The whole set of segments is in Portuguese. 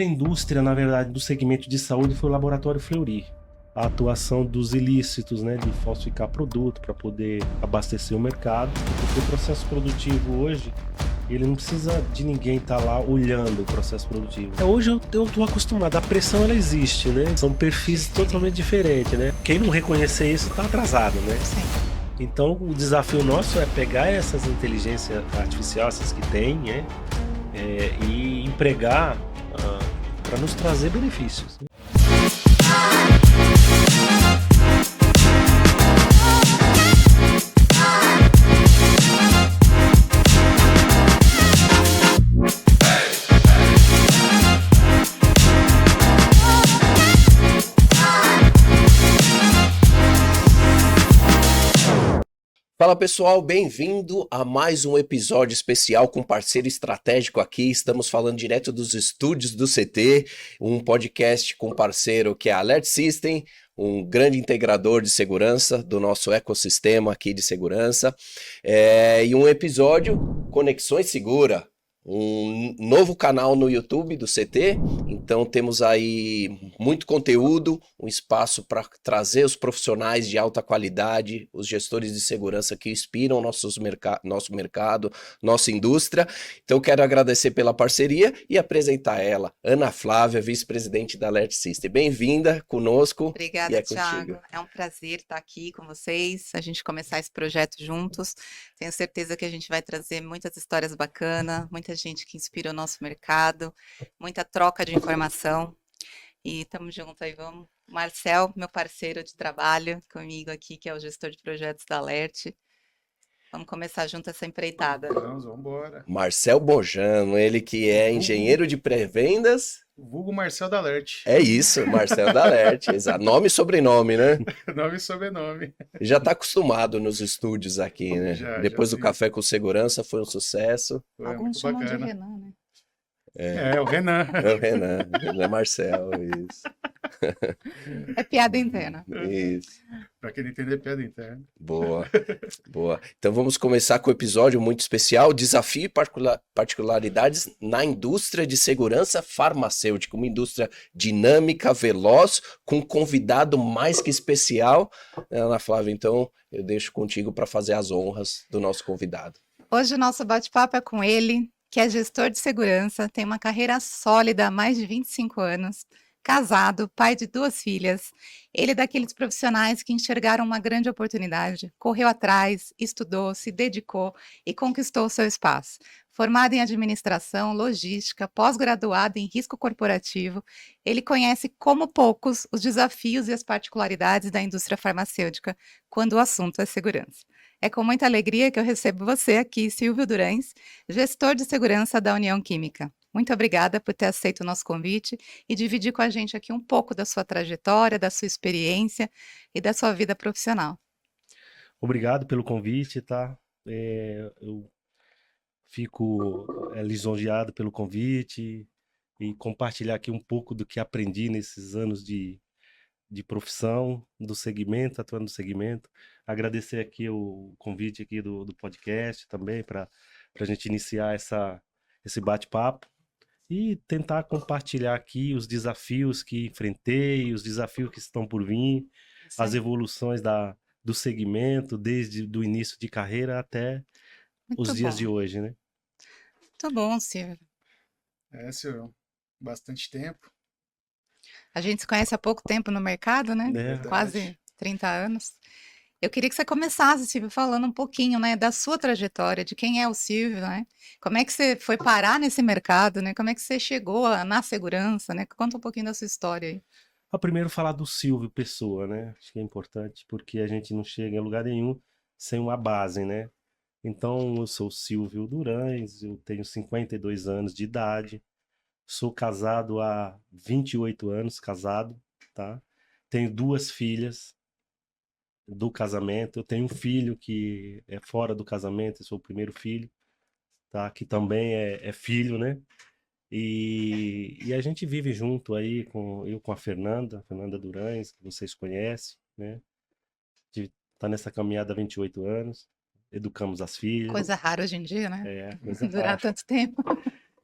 A indústria, na verdade, do segmento de saúde foi o Laboratório Fleury. A atuação dos ilícitos, né, de falsificar produto para poder abastecer o mercado. Porque o processo produtivo hoje, ele não precisa de ninguém estar lá olhando o processo produtivo. Hoje eu estou acostumado, a pressão ela existe, né? São perfis totalmente diferentes, né? Quem não reconhecer isso está atrasado, né? Sim. Então o desafio nosso é pegar essas inteligências artificiais, essas que tem, né? E empregar para nos trazer benefícios, né? Fala pessoal, bem-vindo a mais um episódio especial com parceiro estratégico aqui. Estamos falando direto dos estúdios do CT, um podcast com parceiro que é a Alert System, um grande integrador de segurança do nosso ecossistema aqui de segurança. E um episódio Conexões Segura, um novo canal no YouTube do CT. Então temos aí muito conteúdo, um espaço para trazer os profissionais de alta qualidade, os gestores de segurança que inspiram nosso mercado, nossa indústria. Então quero agradecer pela parceria e apresentar ela, Ana Flávia, vice-presidente da Alert System. Bem-vinda conosco. Obrigada, e é Thiago. contigo. É um prazer estar aqui com vocês, a gente começar esse projeto juntos. Tenho certeza que a gente vai trazer muitas histórias bacanas, muita gente que inspira o nosso mercado, muita troca de informação. E estamos juntos aí, vamos. Marcel, meu parceiro de trabalho comigo aqui, que é o gestor de projetos da Alert. Vamos começar junto essa empreitada. Vamos embora. Marcel Bojano, ele que é engenheiro de pré-vendas. Vulgo Marcel da Alert. É isso, Marcel da Alert, exato. Nome e sobrenome, né? Nome e sobrenome. Já tá acostumado nos estúdios aqui, né? Já, Depois já do sim. Café com Segurança foi um sucesso. Foi Alguns muito chamam bacana. de Renan, né? É o Renan. É o Renan Marcel, isso. É piada interna. Isso. Pra quem não entender, piada interna. Boa, boa. Então vamos começar com o episódio muito especial, desafio e particularidades na indústria de segurança farmacêutica, uma indústria dinâmica, veloz, com um convidado mais que especial. Ana Flávia, então eu deixo contigo para fazer as honras do nosso convidado. Hoje o nosso bate-papo é com ele, que é gestor de segurança, tem uma carreira sólida há mais de 25 anos, casado, pai de 2 filhas. Ele é daqueles profissionais que enxergaram uma grande oportunidade, correu atrás, estudou, se dedicou e conquistou o seu espaço. Formado em administração, logística, pós-graduado em risco corporativo, ele conhece como poucos os desafios e as particularidades da indústria farmacêutica quando o assunto é segurança. É com muita alegria que eu recebo você aqui, Silvio Durães, gestor de segurança da União Química. Muito obrigada por ter aceito o nosso convite e dividir com a gente aqui um pouco da sua trajetória, da sua experiência e da sua vida profissional. Obrigado pelo convite, tá? Eu fico lisonjeado pelo convite e compartilhar aqui um pouco do que aprendi nesses anos de profissão, do segmento, atuando no segmento. Agradecer aqui o convite aqui do podcast também para a gente iniciar esse bate-papo e tentar compartilhar aqui os desafios que enfrentei, os desafios que estão por vir, as evoluções do segmento, desde o início de carreira até os dias de hoje, né? Muito bom, Silvio. Silvio, bastante tempo. A gente se conhece há pouco tempo no mercado, né? Verdade. Quase 30 anos. Eu queria que você começasse, Silvio, falando um pouquinho, né, da sua trajetória, de quem é o Silvio, né? Como é que você foi parar nesse mercado, né? Como é que você chegou na segurança, né? Conta um pouquinho da sua história aí. Primeiro falar do Silvio Pessoa, né? Acho que é importante porque a gente não chega em lugar nenhum sem uma base, né? Então, eu sou Silvio Durães, eu tenho 52 anos de idade, sou casado há 28 anos, casado, tá? Tenho 2 filhas do casamento, eu tenho um filho que é fora do casamento, eu sou o primeiro filho, tá? Que também é filho, né? E a gente vive junto aí, eu com a Fernanda Durães, que vocês conhecem, né? A gente tá nessa caminhada há 28 anos, educamos as filhas. Coisa rara hoje em dia, né? Coisa Durar rara. tanto tempo.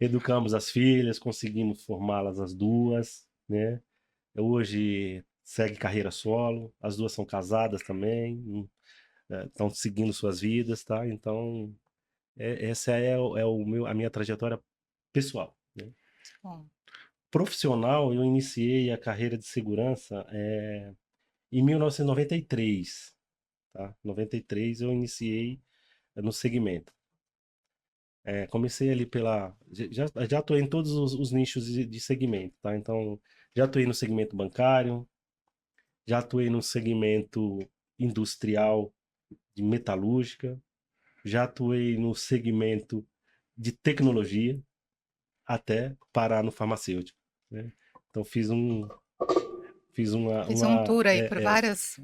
Educamos as filhas, conseguimos formá-las as duas, né? Hoje segue carreira solo, as duas são casadas também, estão seguindo suas vidas, tá? Então, essa a minha trajetória pessoal, né? Bom, Profissional, eu iniciei a carreira de segurança em 1993, tá? 93 eu iniciei no segmento. Comecei ali já atuei em todos os nichos de segmento, tá? Então, já atuei no segmento bancário, já atuei no segmento industrial de metalúrgica, já atuei no segmento de tecnologia, até parar no farmacêutico, né? Então, fiz um tour aí por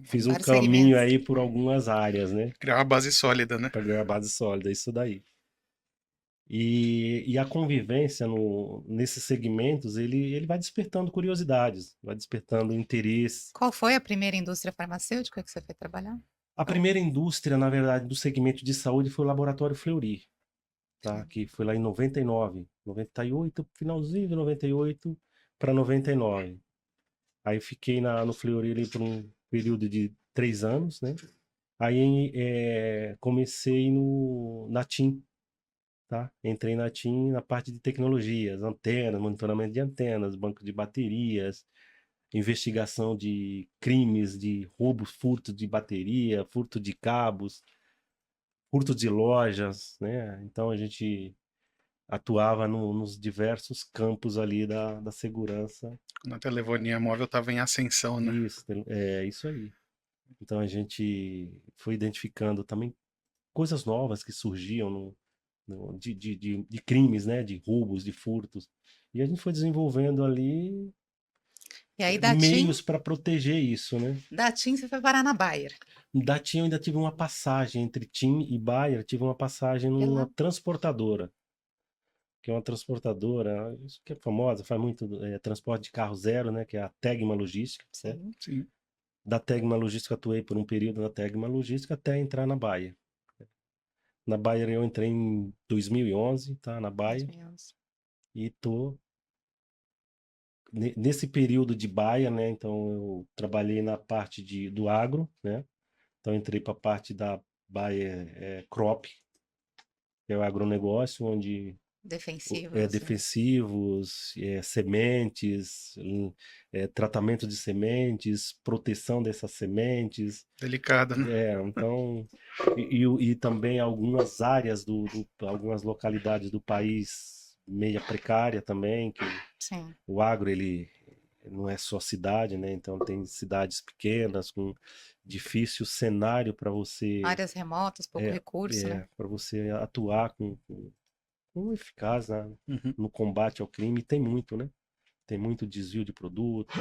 fiz um vários caminho segmentos. aí por algumas áreas, né? Criar uma base sólida, né? Para ganhar base sólida, isso daí. E a convivência nesses segmentos, ele vai despertando curiosidades, vai despertando interesse. Qual foi a primeira indústria farmacêutica que você foi trabalhar? A primeira indústria, na verdade, do segmento de saúde foi o Laboratório Fleury, tá? Que foi lá em 99, 98, finalzinho de 98 para 99. Aí fiquei no Fleury ali por um período de 3 anos, né? Aí comecei na TIM, tá? Entrei na TIM na parte de tecnologias, antenas, monitoramento de antenas, banco de baterias, investigação de crimes de roubo, furto de bateria, furto de cabos, furto de lojas, né? Então a gente atuava nos diversos campos ali da segurança. Quando a telefonia móvel estava em ascensão, né? Isso, é isso aí. Então a gente foi identificando também coisas novas que surgiam de crimes, né? De roubos, de furtos. E a gente foi desenvolvendo ali E aí meios para proteger isso, né? da TIM você foi parar na Bayer. Da TIM eu ainda tive uma passagem entre TIM e Bayer, tive uma passagem numa Pela... transportadora, que é uma transportadora, isso que é famosa, faz muito transporte de carro zero, né? Que é a Tegma Logística, né? Sim. Sim. Da Tegma Logística atuei por um período na Tegma Logística até entrar na Bayer. Na Bayer eu entrei em 2011, tá? Na Bayer. 2011. E tô nesse período de Bayer, né? Então eu trabalhei na parte do agro, né? Então entrei para a parte da Bayer Crop, que é o agronegócio, onde Defensivos. defensivos, sementes, tratamento de sementes, proteção dessas sementes. Delicada, né? Então, e também algumas áreas algumas localidades do país meia precária também, que Sim. o agro ele não é só cidade, né? Então tem cidades pequenas com difícil cenário para você Áreas remotas, pouco recurso, né? para você atuar com eficácia, né? Uhum. No combate ao crime. Tem muito, né? Tem muito desvio de produtos,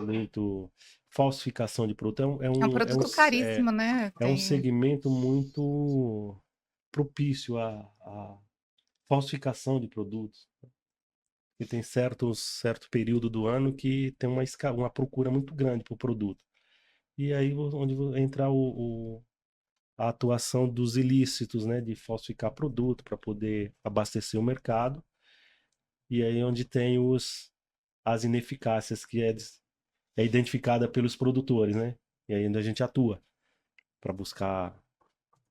muito falsificação de produto. É um produto caríssimo, né? É um segmento muito propício à falsificação de produtos. E tem certo período do ano que tem uma procura muito grande por produto. E aí onde entra a atuação dos ilícitos, né, de falsificar produto para poder abastecer o mercado. E aí onde tem as ineficácias que é identificada pelos produtores, né? E aí onde a gente atua para buscar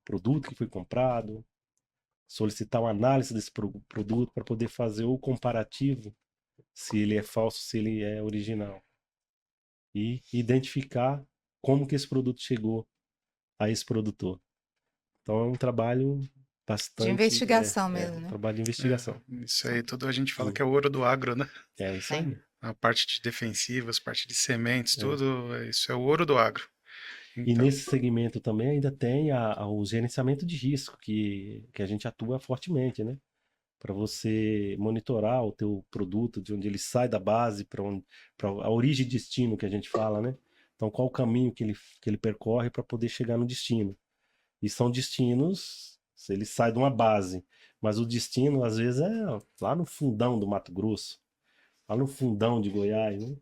produto que foi comprado, solicitar uma análise desse produto para poder fazer o comparativo se ele é falso, se ele é original. E identificar como que esse produto chegou a esse produtor. Então é um trabalho bastante... De investigação mesmo, um né? trabalho de investigação. Isso aí, tudo a gente fala que é o ouro do agro, né? É isso aí. A parte de defensivas, parte de sementes, tudo, isso é o ouro do agro. E Então, nesse segmento também ainda tem o gerenciamento de risco, que a gente atua fortemente, né? Para você monitorar o teu produto, de onde ele sai da base, para a origem e destino que a gente fala, né? Então, qual o caminho que ele percorre para poder chegar no destino. E são destinos, se ele sai de uma base, mas o destino, às vezes, é lá no fundão do Mato Grosso, lá no fundão de Goiás, né?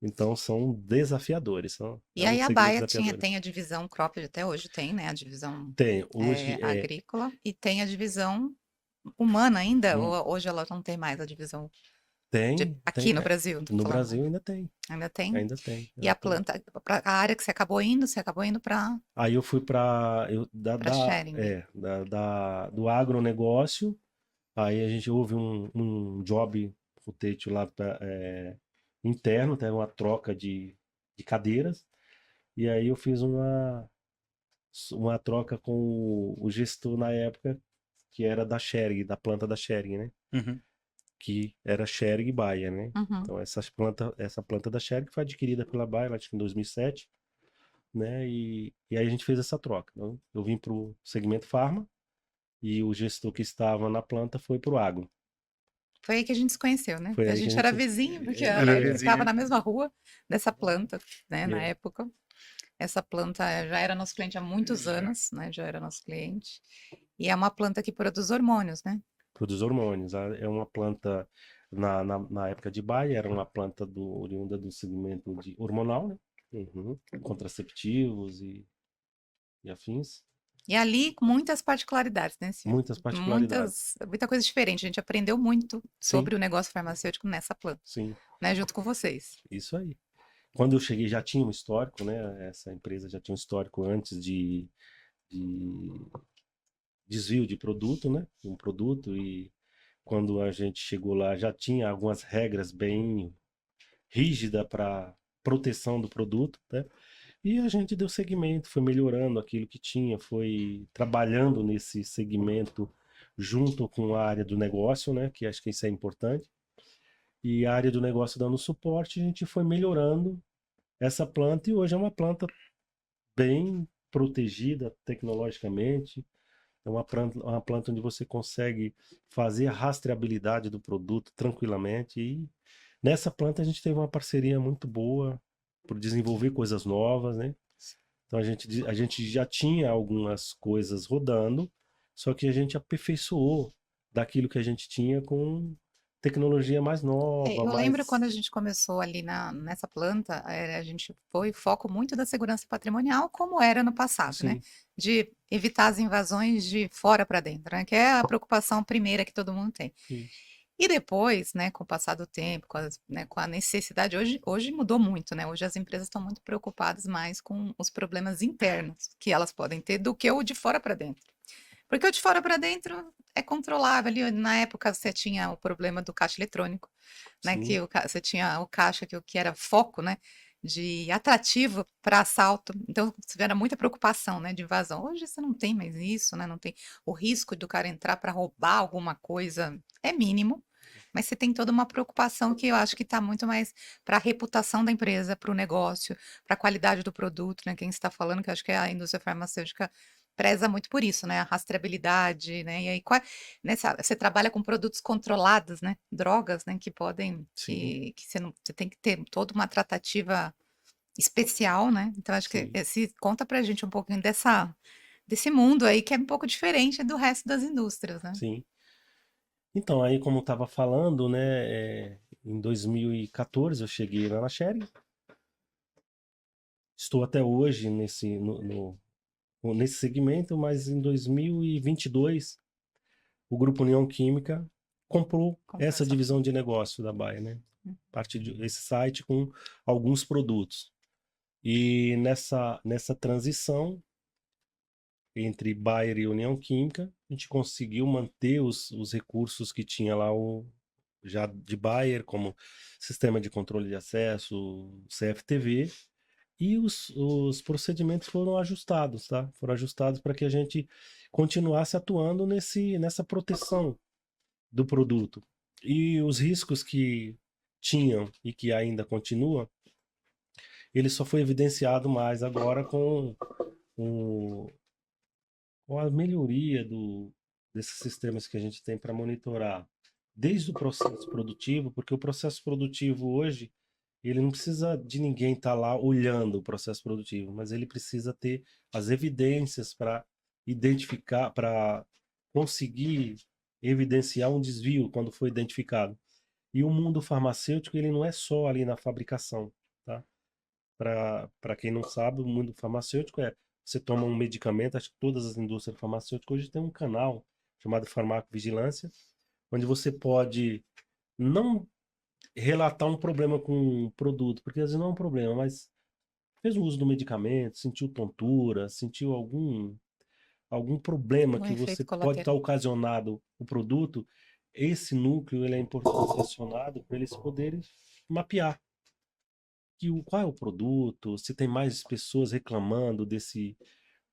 Então, são desafiadores. E aí a Bayer tem a divisão Cropped, até hoje tem, né? A divisão tem, hoje agrícola, e tem a divisão humana ainda? Hum. Ou hoje ela não tem mais a divisão Tem, aqui no é, Brasil? Tô no falando. Brasil ainda tem, Ainda tem? ainda tem. E a planta, a área que você acabou indo para Aí eu fui para sharing. do agronegócio. Aí a gente houve um job rotation lá interno, teve uma troca de cadeiras. E aí eu fiz uma troca com o gestor na época, que era da Schering, da planta da Schering, né? Uhum. Que era Schering Bayer, né? Uhum. Então essa planta da Schering foi adquirida pela Bayer, acho que em 2007, né? E aí a gente fez essa troca. Então, eu vim para o segmento farma e o gestor que estava na planta foi para o agro. Foi aí que a gente se conheceu, né? Foi A aí que a gente era gente. vizinho, porque Era ele ficava vizinho. na mesma rua dessa planta, né? Na É, época. Essa planta já era nosso cliente há muitos Já. anos, né? Já era nosso cliente. E é uma planta que produz hormônios, né? produz hormônios. É uma planta, na época de Bayer, era uma planta oriunda do segmento de hormonal, né? Uhum. Contraceptivos e afins. E ali, com muitas particularidades, né, Silvio? Muitas particularidades. Muita coisa diferente. A gente aprendeu muito Sim, sobre o negócio farmacêutico nessa planta, sim, né? Junto com vocês. isso aí. Quando eu cheguei já tinha um histórico, né? Essa empresa já tinha um histórico antes de desvio de produto, né? Um produto e quando a gente chegou lá já tinha algumas regras bem rígidas para proteção do produto, né? E a gente deu seguimento, foi melhorando aquilo que tinha, foi trabalhando nesse segmento junto com a área do negócio, né? Que acho que isso é importante. E a área do negócio dando suporte, a gente foi melhorando essa planta e hoje é uma planta bem protegida tecnologicamente. É uma planta onde você consegue fazer a rastreabilidade do produto tranquilamente. E nessa planta a gente teve uma parceria muito boa por desenvolver coisas novas, né? Então a gente já tinha algumas coisas rodando, só que a gente aperfeiçoou daquilo que a gente tinha com tecnologia mais nova, Eu lembro mais. quando a gente começou ali nessa planta, a gente foi foco muito da segurança patrimonial, como era no passado, né? Sim, De evitar as invasões de fora para dentro, né? Que é a preocupação primeira que todo mundo tem. sim, E depois, né, com o passar do tempo, né, com a necessidade, hoje mudou muito, né? Hoje as empresas estão muito preocupadas mais com os problemas internos que elas podem ter do que o de fora para dentro. Porque o de fora para dentro é controlável. Ali, na época, você tinha o problema do caixa eletrônico, né? sim, Você tinha o caixa que era foco, né? De atrativo para assalto. Então, tiveram muita preocupação, né? De invasão. Hoje você não tem mais isso, né? Não tem o risco do cara entrar para roubar alguma coisa é mínimo. Mas você tem toda uma preocupação que eu acho que está muito mais para a reputação da empresa, para o negócio, para a qualidade do produto, né? Quem está falando, que eu acho que a indústria farmacêutica preza muito por isso, né? A rastreabilidade, né? E aí, você trabalha com produtos controlados, né? Drogas, né? Que podem, sim, que você não, você tem que ter toda uma tratativa especial, né? Então, acho que sim, conta pra gente um pouquinho desse mundo aí que é um pouco diferente do resto das indústrias, né? sim. Então, aí como eu estava falando, né, em 2014 eu cheguei lá na Sherry. Estou até hoje nesse segmento, mas em 2022 o Grupo União Química comprou Comprou essa essa. divisão de negócio da Bayer, né? Parte desse site com alguns produtos. E nessa transição entre Bayer e União Química, a gente conseguiu manter os recursos que tinha lá já de Bayer, como sistema de controle de acesso, CFTV, e os procedimentos foram ajustados, tá? Foram ajustados para que a gente continuasse atuando nessa proteção do produto. E os riscos que tinham e que ainda continuam, ele só foi evidenciado mais agora com com a melhoria desses sistemas que a gente tem para monitorar desde o processo produtivo, porque o processo produtivo hoje, ele não precisa de ninguém estar lá olhando o processo produtivo, mas ele precisa ter as evidências para identificar, para conseguir evidenciar um desvio quando foi identificado. E o mundo farmacêutico, ele não é só ali na fabricação, tá? Para quem não sabe, o mundo farmacêutico você toma um medicamento, acho que todas as indústrias farmacêuticas hoje têm um canal chamado farmacovigilância, onde você pode não relatar um problema com um produto, porque às vezes não é um problema, mas fez o uso do medicamento, sentiu tontura, sentiu algum problema Um que efeito você pode estar colateral. ocasionado o produto, esse núcleo ele é importante ser acionado para eles poderem mapear qual é o produto, se tem mais pessoas reclamando Você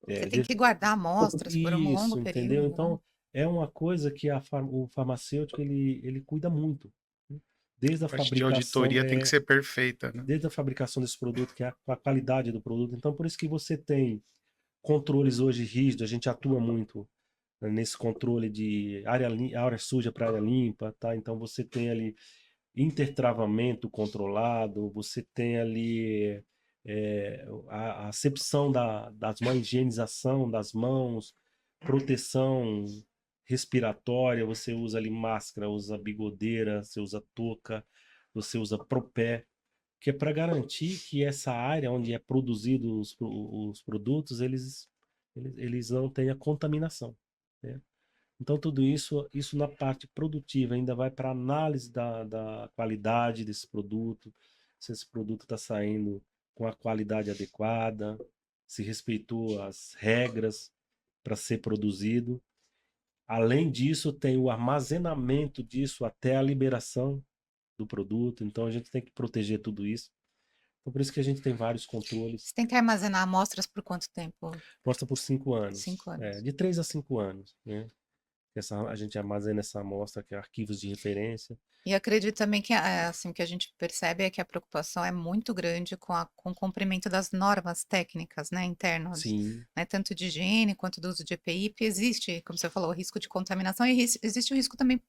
é, tem desse que guardar amostras por um longo isso, entendeu? período, né? Então, é uma coisa que o farmacêutico ele cuida muito, né? Desde a A parte de fabricação, auditoria tem que ser perfeita, né? desde a fabricação desse produto, que é a qualidade do produto. Então, por isso que você tem controles hoje rígidos, a gente atua muito, né, nesse controle de área suja para área limpa, tá? Então, você tem ali intertravamento controlado, você tem ali a acepção das mãos, higienização das mãos, proteção respiratória, você usa ali máscara, usa bigodeira, você usa touca, você usa propé, que é para garantir que essa área onde é produzido os produtos, eles não tenham contaminação, né? Então, tudo isso na parte produtiva ainda vai para análise da qualidade desse produto, se esse produto está saindo com a qualidade adequada, se respeitou as regras para ser produzido. Além disso, tem o armazenamento disso até a liberação do produto. Então, a gente tem que proteger tudo isso. Então, por isso que a gente tem vários controles. Você tem que armazenar amostras por quanto tempo? Mostra por 5 anos. 5 anos. De 3 a 5 anos, né? A gente armazena essa amostra, que é arquivos de referência. E acredito também que, assim, o que a gente percebe é que a preocupação é muito grande com o cumprimento das normas técnicas, né, internas, Sim, né, tanto de higiene quanto do uso de EPI, porque existe, como você falou, o risco de contaminação e existe o risco também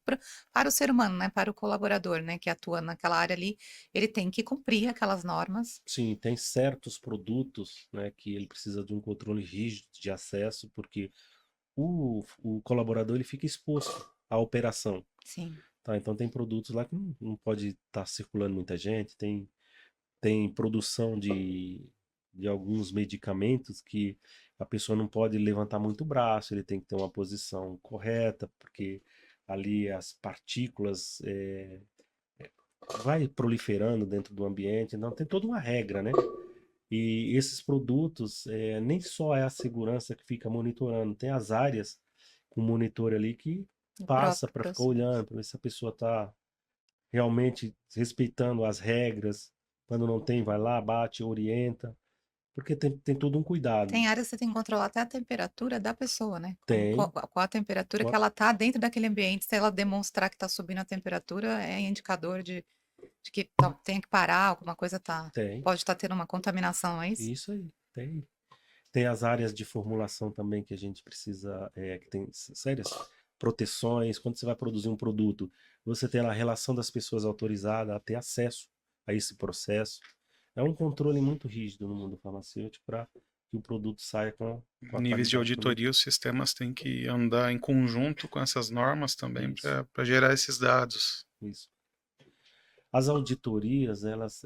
para o ser humano, né, para o colaborador, né, que atua naquela área ali, ele tem que cumprir aquelas normas. sim, tem certos produtos, né, que ele precisa de um controle rígido de acesso, porque o colaborador ele fica exposto à operação, Sim. tá? Então tem produtos lá que não pode estar circulando muita gente, tem produção de alguns medicamentos que a pessoa não pode levantar muito o braço, ele tem que ter uma posição correta, porque ali as partículas vai proliferando dentro do ambiente, então tem toda uma regra, né? E esses produtos, nem só é a segurança que fica monitorando, tem as áreas com monitor ali que O passa próprio para ficar processo. olhando, para ver se a pessoa está realmente respeitando as regras. Quando não tem, vai lá, bate, orienta, porque tem todo um cuidado. Tem áreas que você tem que controlar até a temperatura da pessoa, né? Tem. Qual a temperatura que Qual- ela tá dentro daquele ambiente. Se ela demonstrar que está subindo a temperatura, é indicador de que tem que parar, alguma coisa Tem. pode estar tendo uma contaminação, é isso? Isso aí, tem. Tem as áreas de formulação também que a gente precisa, que tem sérias proteções. Quando você vai produzir um produto, você tem a relação das pessoas autorizadas a ter acesso a esse processo. É um controle muito rígido no mundo farmacêutico para que o produto saia com a Níveis de qualidade auditoria, os sistemas têm que andar em conjunto com essas normas também isso, para gerar esses dados. isso. As auditorias, elas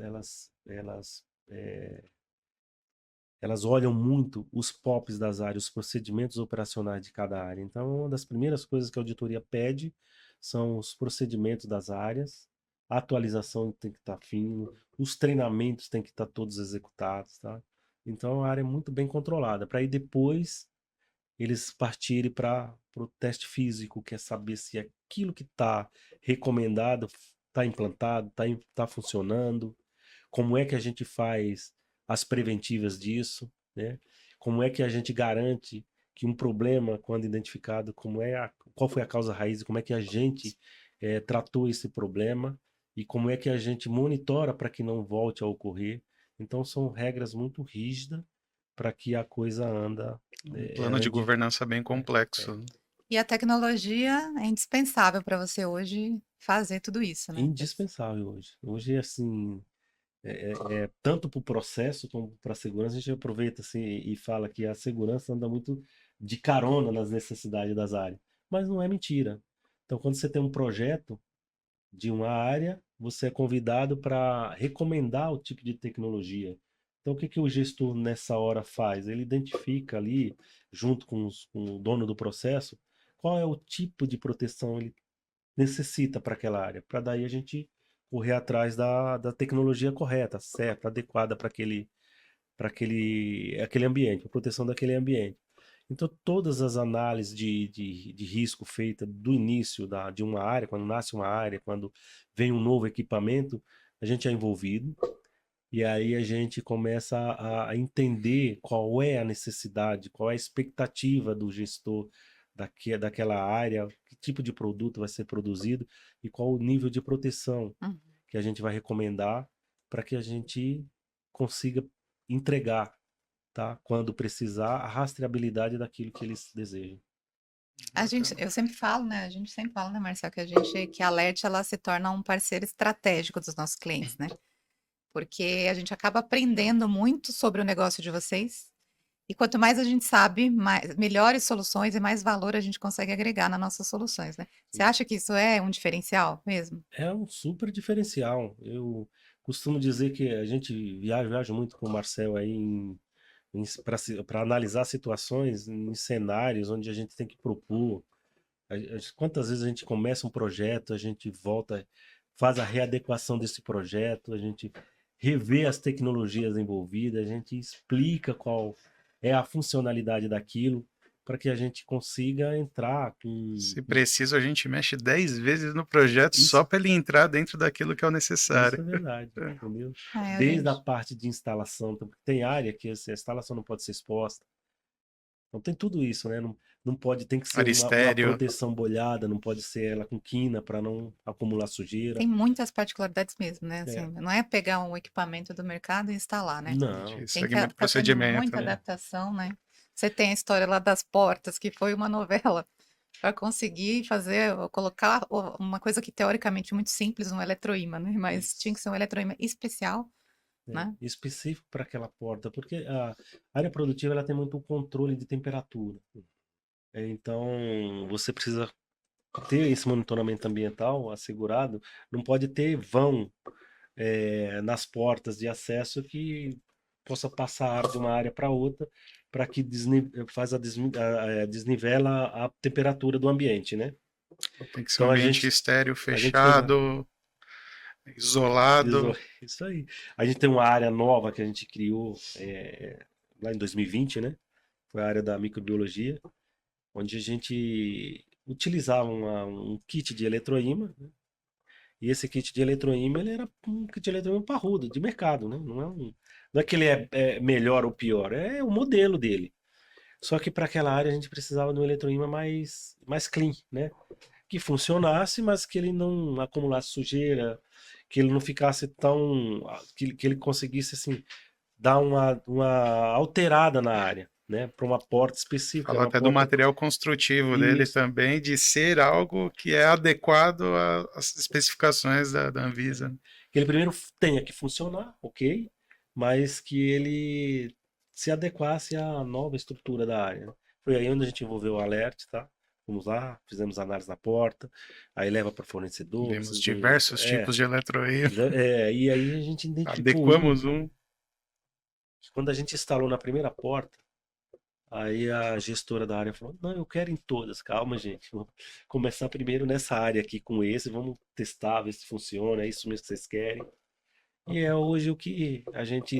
olham muito os POPs das áreas, os procedimentos operacionais de cada área. Então, uma das primeiras coisas que a auditoria pede são os procedimentos das áreas, a atualização tem que estar fino, os treinamentos têm que estar todos executados, tá? Então, a área é muito bem controlada, para aí depois eles partirem para o teste físico, que é saber se aquilo que está recomendado está implantado, está funcionando, como é que a gente faz as preventivas disso, né? Como é que a gente garante que um problema, quando identificado, qual foi a causa raiz, e como é que a gente tratou esse problema e como é que a gente monitora para que não volte a ocorrer. Então são regras muito rígidas para que a coisa Um plano de ande. governança bem É, complexo. E a tecnologia é indispensável para você hoje fazer tudo isso, né? indispensável hoje. Hoje, assim, tanto para o processo como para a segurança, a gente aproveita assim, e fala que a segurança anda muito de carona nas necessidades das áreas. Mas não é mentira. Então, quando você tem um projeto de uma área, você é convidado para recomendar o tipo de tecnologia. Então, o que o gestor nessa hora faz? Ele identifica ali, junto com o dono do processo, qual é o tipo de proteção ele necessita para aquela área, para daí a gente correr atrás da tecnologia correta, certa, adequada aquele ambiente, para proteção daquele ambiente. Então, todas as análises de risco feitas do início de uma área, quando nasce uma área, quando vem um novo equipamento, a gente é envolvido. E aí a gente começa a entender qual é a necessidade, qual é a expectativa do gestor daquela área, que tipo de produto vai ser produzido e qual o nível de proteção Uhum. que a gente vai recomendar para que a gente consiga entregar, tá? Quando precisar, a rastreabilidade daquilo que eles desejam. Eu sempre falo, né? A gente sempre fala, né, Marcelo, que a Alert ela se torna um parceiro estratégico dos nossos clientes, né? Porque a gente acaba aprendendo muito sobre o negócio de vocês. E quanto mais a gente sabe, melhores soluções e mais valor a gente consegue agregar nas nossas soluções, né? Você acha que isso é um diferencial mesmo? É um super diferencial. Eu costumo dizer que a gente viaja muito com o Marcel aí para analisar situações em cenários onde a gente tem que propor. Quantas vezes a gente começa um projeto, a gente volta, faz a readequação desse projeto, a gente revê as tecnologias envolvidas, a gente explica qual é a funcionalidade daquilo para que a gente consiga entrar com Se preciso, a gente mexe 10 vezes no projeto isso. só para ele entrar dentro daquilo que é o Isso necessário. é verdade, entendeu? É, Desde a gente. parte de instalação, tem área que assim, a instalação não pode ser exposta. Então tem tudo isso, né? Não pode, tem que ser Área uma estéreo. proteção bolhada, não pode ser ela com quina para não acumular sujeira. Tem muitas particularidades mesmo, né? É. Assim, não é pegar um equipamento do mercado e instalar, né? Não, Tem que Segue muito tá tendo procedimento, muita né? adaptação, né? Você tem a história lá das portas, que foi uma novela para conseguir fazer, colocar uma coisa que teoricamente é muito simples, um eletroímã, né? Mas tinha que ser um eletroímã especial, né? específico para aquela porta, porque a área produtiva ela tem muito controle de temperatura. Então você precisa ter esse monitoramento ambiental assegurado, não pode ter vão nas portas de acesso que possa passar ar de uma área para outra, para que desnivela a temperatura do ambiente, né? Tem que ser um Então ambiente estéreo, a gente fez fechado, isolado. isso aí. A gente tem uma área nova que a gente criou lá em 2020, né? Foi a área da microbiologia, onde a gente utilizava um kit de eletroímã, né? E esse kit de eletroímã, ele era um kit de eletroímã parrudo, de mercado, né? Não é que ele é melhor ou pior, é o modelo dele. Só que para aquela área a gente precisava de um eletroímã mais clean, né? Que funcionasse, mas que ele não acumulasse sujeira, que ele não ficasse tão... que ele conseguisse, assim, dar uma alterada na área, né? Para uma porta específica, Fala uma até do porta... material construtivo dele Isso. também, de ser algo que é adequado às especificações da Anvisa. Que ele primeiro tenha que funcionar, ok, mas que ele se adequasse à nova estrutura da área. Foi aí onde a gente envolveu o Alert, tá? Fomos lá, fizemos análise na porta, aí leva para fornecedor, Vimos precisa diversos tipos de eletroímã, e aí a gente identificou adequamos um. quando a gente instalou na primeira porta, aí a gestora da área falou: Não, eu quero em todas. Calma, gente. Vamos começar primeiro nessa área aqui com esse. Vamos testar, ver se funciona. É isso mesmo que vocês querem. E é hoje o que a gente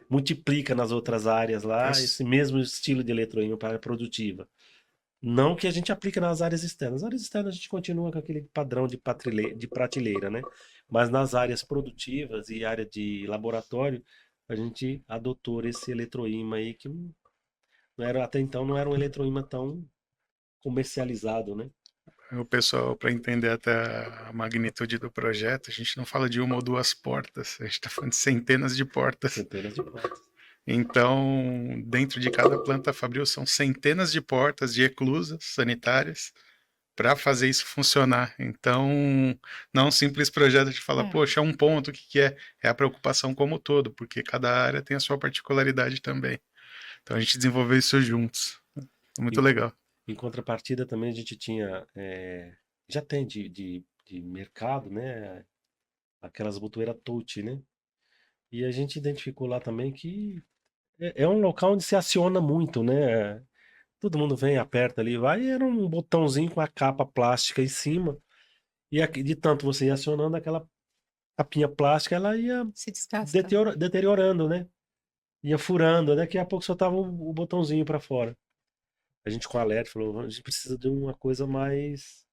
multiplica nas outras áreas lá, esse mesmo estilo de eletroímã para a área produtiva. Não que a gente aplique nas áreas externas. Nas áreas externas a gente continua com aquele padrão de prateleira, né? Mas nas áreas produtivas e área de laboratório, a gente adotou esse eletroímã aí que não era, até então não era um eletroímã tão comercializado, né? O pessoal, para entender até a magnitude do projeto, a gente não fala de uma ou duas portas, a gente está falando de centenas de portas. Centenas de portas. Então, dentro de cada planta fabril são centenas de portas de eclusas sanitárias para fazer isso funcionar. Então, não é um simples projeto de falar, poxa, é um ponto, o que que é? É a preocupação como um todo, porque cada área tem a sua particularidade também. Então, a gente desenvolveu isso juntos. Muito legal. Em contrapartida, também a gente tinha, já tem de mercado, né? Aquelas botoeiras touch, né? E a gente identificou lá também que é um local onde se aciona muito, né? Todo mundo vem, aperta ali, vai, e era um botãozinho com a capa plástica em cima. E de tanto você ir acionando aquela capinha plástica, ela ia Se desgasta. deteriorando, né? Ia furando, daqui a pouco só tava o botãozinho para fora. A gente com a LED falou, a gente precisa de uma coisa mais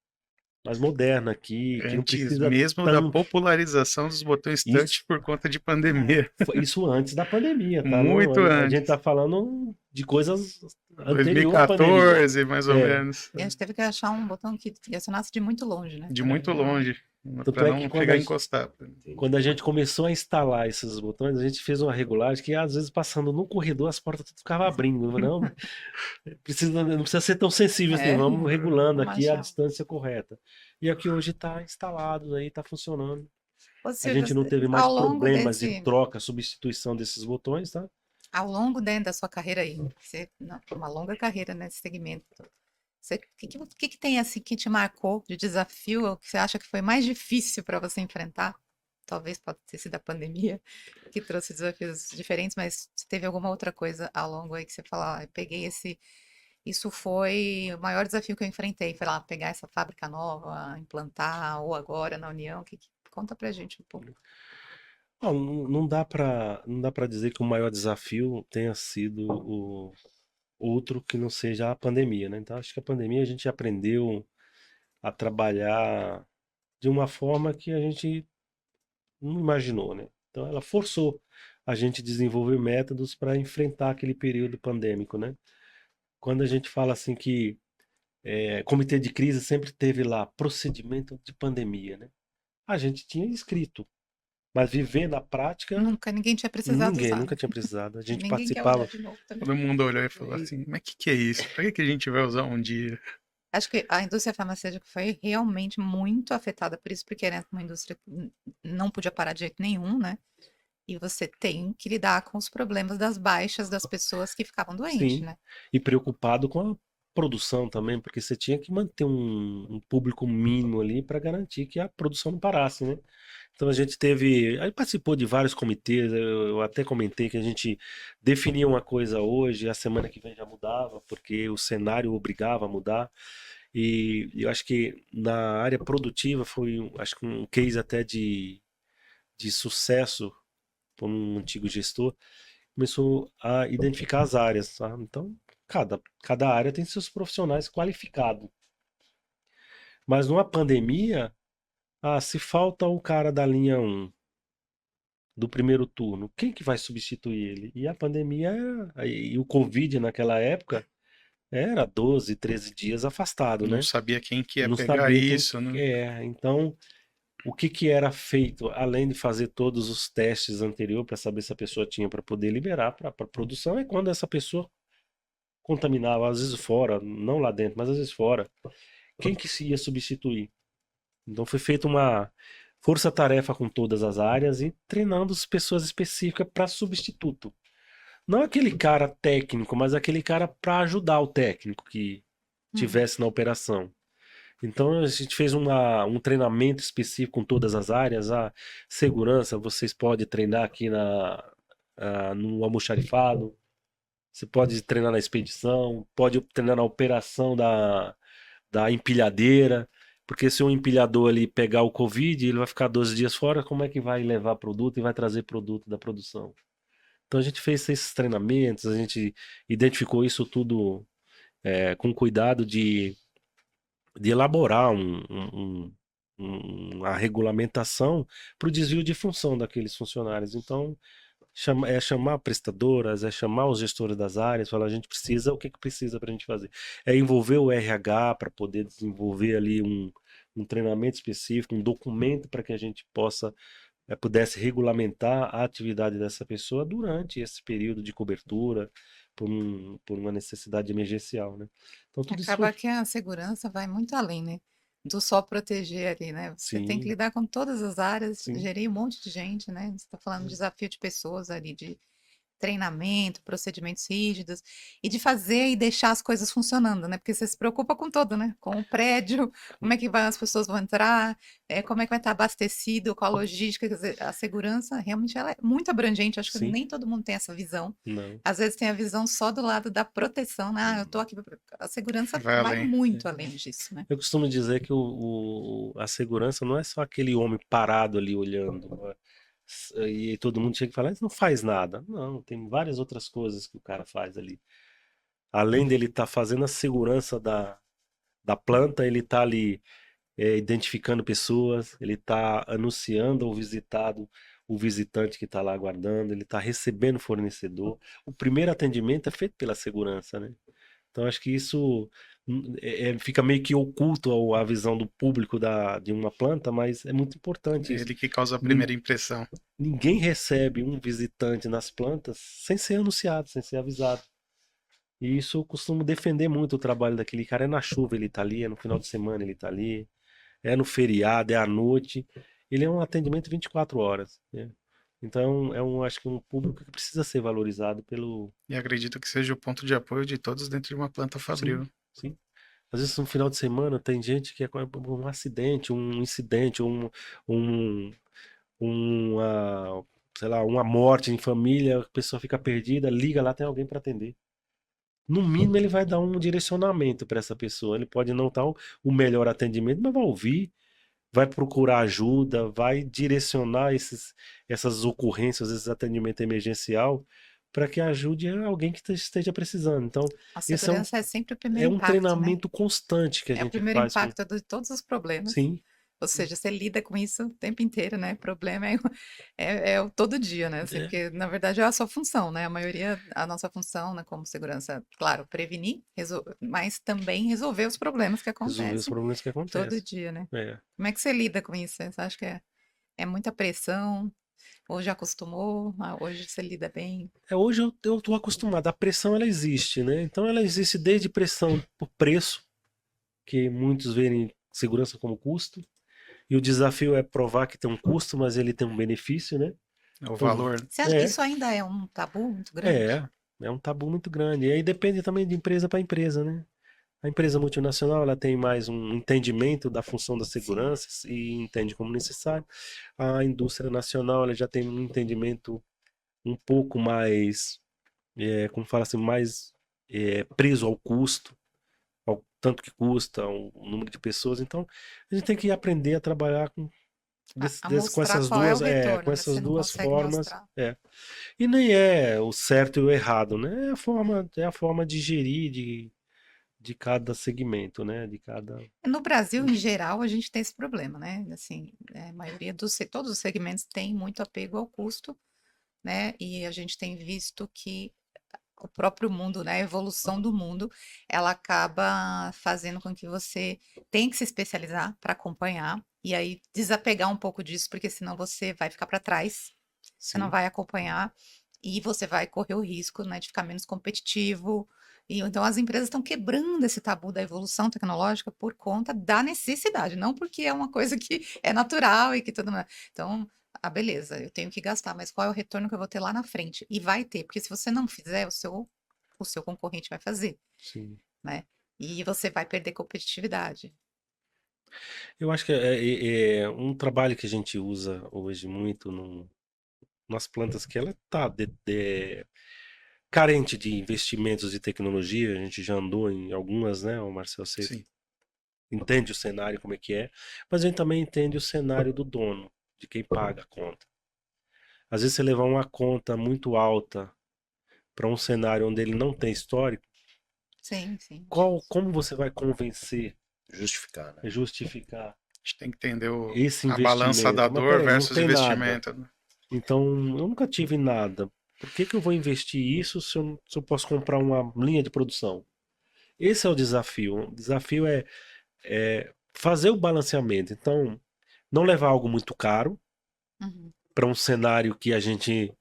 moderna aqui, que não Antes precisa mesmo da tanto. popularização dos botões touch Isso, por conta de pandemia. foi isso antes da pandemia, tá? Não, Muito a gente antes. tá falando de coisas anterior à pandemia. 2014, mais ou É, menos. E a gente teve que achar um botão que acionasse de muito longe, né? De Para muito não. longe. tanto Para é que não chegar a encostar. quando a gente começou a instalar esses botões, a gente fez uma regulagem que às vezes passando no corredor as portas tudo ficava abrindo. Não, não precisa ser tão sensível assim, É, vamos regulando vamos aqui a achar. distância correta. E aqui hoje está instalado, aí está funcionando. Ô, A Silvio, gente não teve mais ao longo problemas de desse, troca, substituição desses botões, tá? ao longo, né, da sua carreira aí, você, uma longa carreira nesse segmento, o que tem assim que te marcou de desafio, ou que você acha que foi mais difícil para você enfrentar? Talvez pode ter sido a pandemia que trouxe desafios diferentes, mas se teve alguma outra coisa ao longo aí que você fala, eu peguei isso foi o maior desafio que eu enfrentei, foi lá pegar essa fábrica nova, implantar, ou agora na União, conta pra gente um pouco. Não dá para dizer que o maior desafio tenha sido o outro que não seja a pandemia, né? Então acho que a pandemia a gente aprendeu a trabalhar de uma forma que a gente não imaginou, né? Então ela forçou a gente a desenvolver métodos para enfrentar aquele período pandêmico, né? Quando a gente fala assim que comitê de crise sempre teve lá procedimento de pandemia, né? A gente tinha escrito, mas viver na prática, Ninguém tinha precisado ninguém usar, nunca tinha precisado. A e gente ninguém quer usar participava. de novo também. Todo mundo olhou e falou e- assim, mas que é isso? Pra que a gente vai usar um dia? Acho que a indústria farmacêutica foi realmente muito afetada por isso, porque era uma indústria que não podia parar de jeito nenhum, né? E você tem que lidar com os problemas das baixas das pessoas que ficavam doentes, Sim, né? e preocupado com a produção também, porque você tinha que manter um público mínimo ali para garantir que a produção não parasse, né? Então a gente teve, aí participou de vários comitês, eu até comentei que a gente definia uma coisa hoje, a semana que vem já mudava, porque o cenário obrigava a mudar. E eu acho que na área produtiva foi, acho que um case até de sucesso por um antigo gestor, começou a identificar as áreas, tá? Então, cada área tem seus profissionais qualificados. Mas numa pandemia, se falta o cara da linha um do primeiro turno, quem que vai substituir ele? E a pandemia e o Covid naquela época era 12, 13 dias afastado, Não né? sabia quem que ia Não pegar sabia quem isso, que né? é. Então, o que que era feito, além de fazer todos os testes anteriores para saber se a pessoa tinha para poder liberar para produção, é quando essa pessoa contaminava, às vezes fora, não lá dentro, mas às vezes fora, quem que se ia substituir? Então foi feita uma força-tarefa com todas as áreas e treinando as pessoas específicas para substituto. Não aquele cara técnico, mas aquele cara para ajudar o técnico que Uhum. tivesse na operação. Então a gente fez um treinamento específico com todas as áreas. A segurança, vocês podem treinar aqui no almoxarifado, você pode treinar na expedição, pode treinar na operação da empilhadeira, porque se um empilhador ali pegar o Covid, ele vai ficar 12 dias fora, como é que vai levar produto e vai trazer produto da produção? Então a gente fez esses treinamentos, a gente identificou isso tudo com cuidado de elaborar uma regulamentação para o desvio de função daqueles funcionários. Então, chamar prestadoras, é chamar os gestores das áreas, falar, a gente precisa, o que que precisa para a gente fazer? É envolver o RH para poder desenvolver ali um treinamento específico, um documento para que a gente pudesse regulamentar a atividade dessa pessoa durante esse período de cobertura, por uma necessidade emergencial, né? Então tudo isso foi, Acaba que a segurança vai muito além, né? Do só proteger ali, né? Você tem que sim, lidar com todas as áreas, sim, gerir um monte de gente, né? Você está falando de desafio de pessoas ali, de treinamento, procedimentos rígidos, e de fazer e deixar as coisas funcionando, né? Porque você se preocupa com todo, né? Com o prédio, como é que as pessoas vão entrar, como é que vai estar abastecido, qual a logística, quer dizer, a segurança realmente ela é muito abrangente, acho que Sim, nem todo mundo tem essa visão. não. Às vezes tem a visão só do lado da proteção, né? Ah, eu tô aqui, a segurança Vai vai além. muito além disso, né? Eu costumo dizer que a segurança não é só aquele homem parado ali olhando, né? E todo mundo chega e fala, "Isso não faz nada." Não, tem várias outras coisas que o cara faz ali. Além dele estar fazendo a segurança da planta, ele está ali identificando pessoas, ele está anunciando ao visitado, o visitante que está lá aguardando, ele está recebendo o fornecedor. O primeiro atendimento é feito pela segurança, né? Então acho que isso fica meio que oculto à visão do público de uma planta, mas é muito importante É isso. ele que causa a Nin- primeira impressão. Ninguém recebe um visitante nas plantas sem ser anunciado, sem ser avisado. E isso eu costumo defender muito o trabalho daquele cara. É na chuva ele tá ali, é no final de semana ele tá ali, é no feriado, é à noite. Ele é um atendimento 24 horas, né? Então acho que um público que precisa ser valorizado pelo. E acredito que seja o ponto de apoio de todos dentro de uma planta Sim, fabril. sim. Às vezes no final de semana tem gente que é com um acidente, um incidente, um, uma, sei lá, uma morte em família, a pessoa fica perdida, liga lá, tem alguém para atender. No mínimo, ele vai dar um direcionamento para essa pessoa. Ele pode não estar o melhor atendimento, mas vai ouvir, vai procurar ajuda, vai direcionar essas ocorrências, esse atendimento emergencial, para que ajude alguém que esteja precisando. Então, A esse segurança é sempre o é primeiro um impacto, né? treinamento constante que a É o gente primeiro faz com. impacto de todos os problemas. Sim, Ou seja, você lida com isso o tempo inteiro, né? Problema é o todo dia, né? Assim, é, porque, na verdade, é a sua função, né? A nossa função, né, como segurança, claro, prevenir, mas também resolver os problemas que resolver os acontecem problemas que todo acontecem. dia, né? É. Como é que você lida com isso? Você acha que é muita pressão? Ou já acostumou? Ah, hoje você lida bem? Hoje eu tô acostumado, a pressão ela existe, né? Então ela existe desde pressão por preço, que muitos veem segurança como custo, e o desafio é provar que tem um custo, mas ele tem um benefício, né? É o Então, valor. Isso ainda é um tabu muito grande? é, é um tabu muito grande. E aí depende também de empresa para empresa, né? A empresa multinacional ela tem mais um entendimento da função da Sim. segurança e entende como necessário. A indústria nacional ela já tem um entendimento um pouco mais, como fala assim, mais preso ao custo, ao tanto que custa, ao número de pessoas. Então, a gente tem que aprender a trabalhar A com mostrar essas qual é o duas, com retorno, né? essas Você não duas consegue formas. mostrar. E nem é o certo e o errado, né? É a forma de gerir de cada segmento, né? De cada. No Brasil, em geral, a gente tem esse problema, né? Assim, a maioria todos os segmentos tem muito apego ao custo, né? E a gente tem visto que o próprio mundo, né? A evolução do mundo, ela acaba fazendo com que você tenha que se especializar para acompanhar e aí desapegar um pouco disso, porque senão você vai ficar para trás, você não Sim. vai acompanhar e você vai correr o risco, né, de ficar menos competitivo. E então as empresas estão quebrando esse tabu da evolução tecnológica por conta da necessidade, não porque é uma coisa que é natural e que todo mundo. Então, beleza, eu tenho que gastar, mas qual é o retorno que eu vou ter lá na frente? E vai ter, porque se você não fizer, o seu concorrente vai fazer, Sim. né? E você vai perder competitividade. Eu acho que é um trabalho que a gente usa hoje muito nas plantas que ela está carente de investimentos de tecnologia. A gente já andou em algumas, né? O Marcel, você Sim. entende o cenário como é que é, mas a gente também entende o cenário do dono, de quem paga a conta. Às vezes você levar uma conta muito alta para um cenário onde ele não tem histórico, Sim, sim. como você vai convencer, Justificar, né? justificar A gente tem que entender esse a balança da investimento? Mas dor peraí, não versus tem nada. investimento, né? Então, eu nunca tive nada. Por que que eu vou investir isso se eu posso comprar uma linha de produção? Esse é o desafio. O desafio é fazer o balanceamento. Então, não levar algo muito caro Uhum, para um cenário que a gente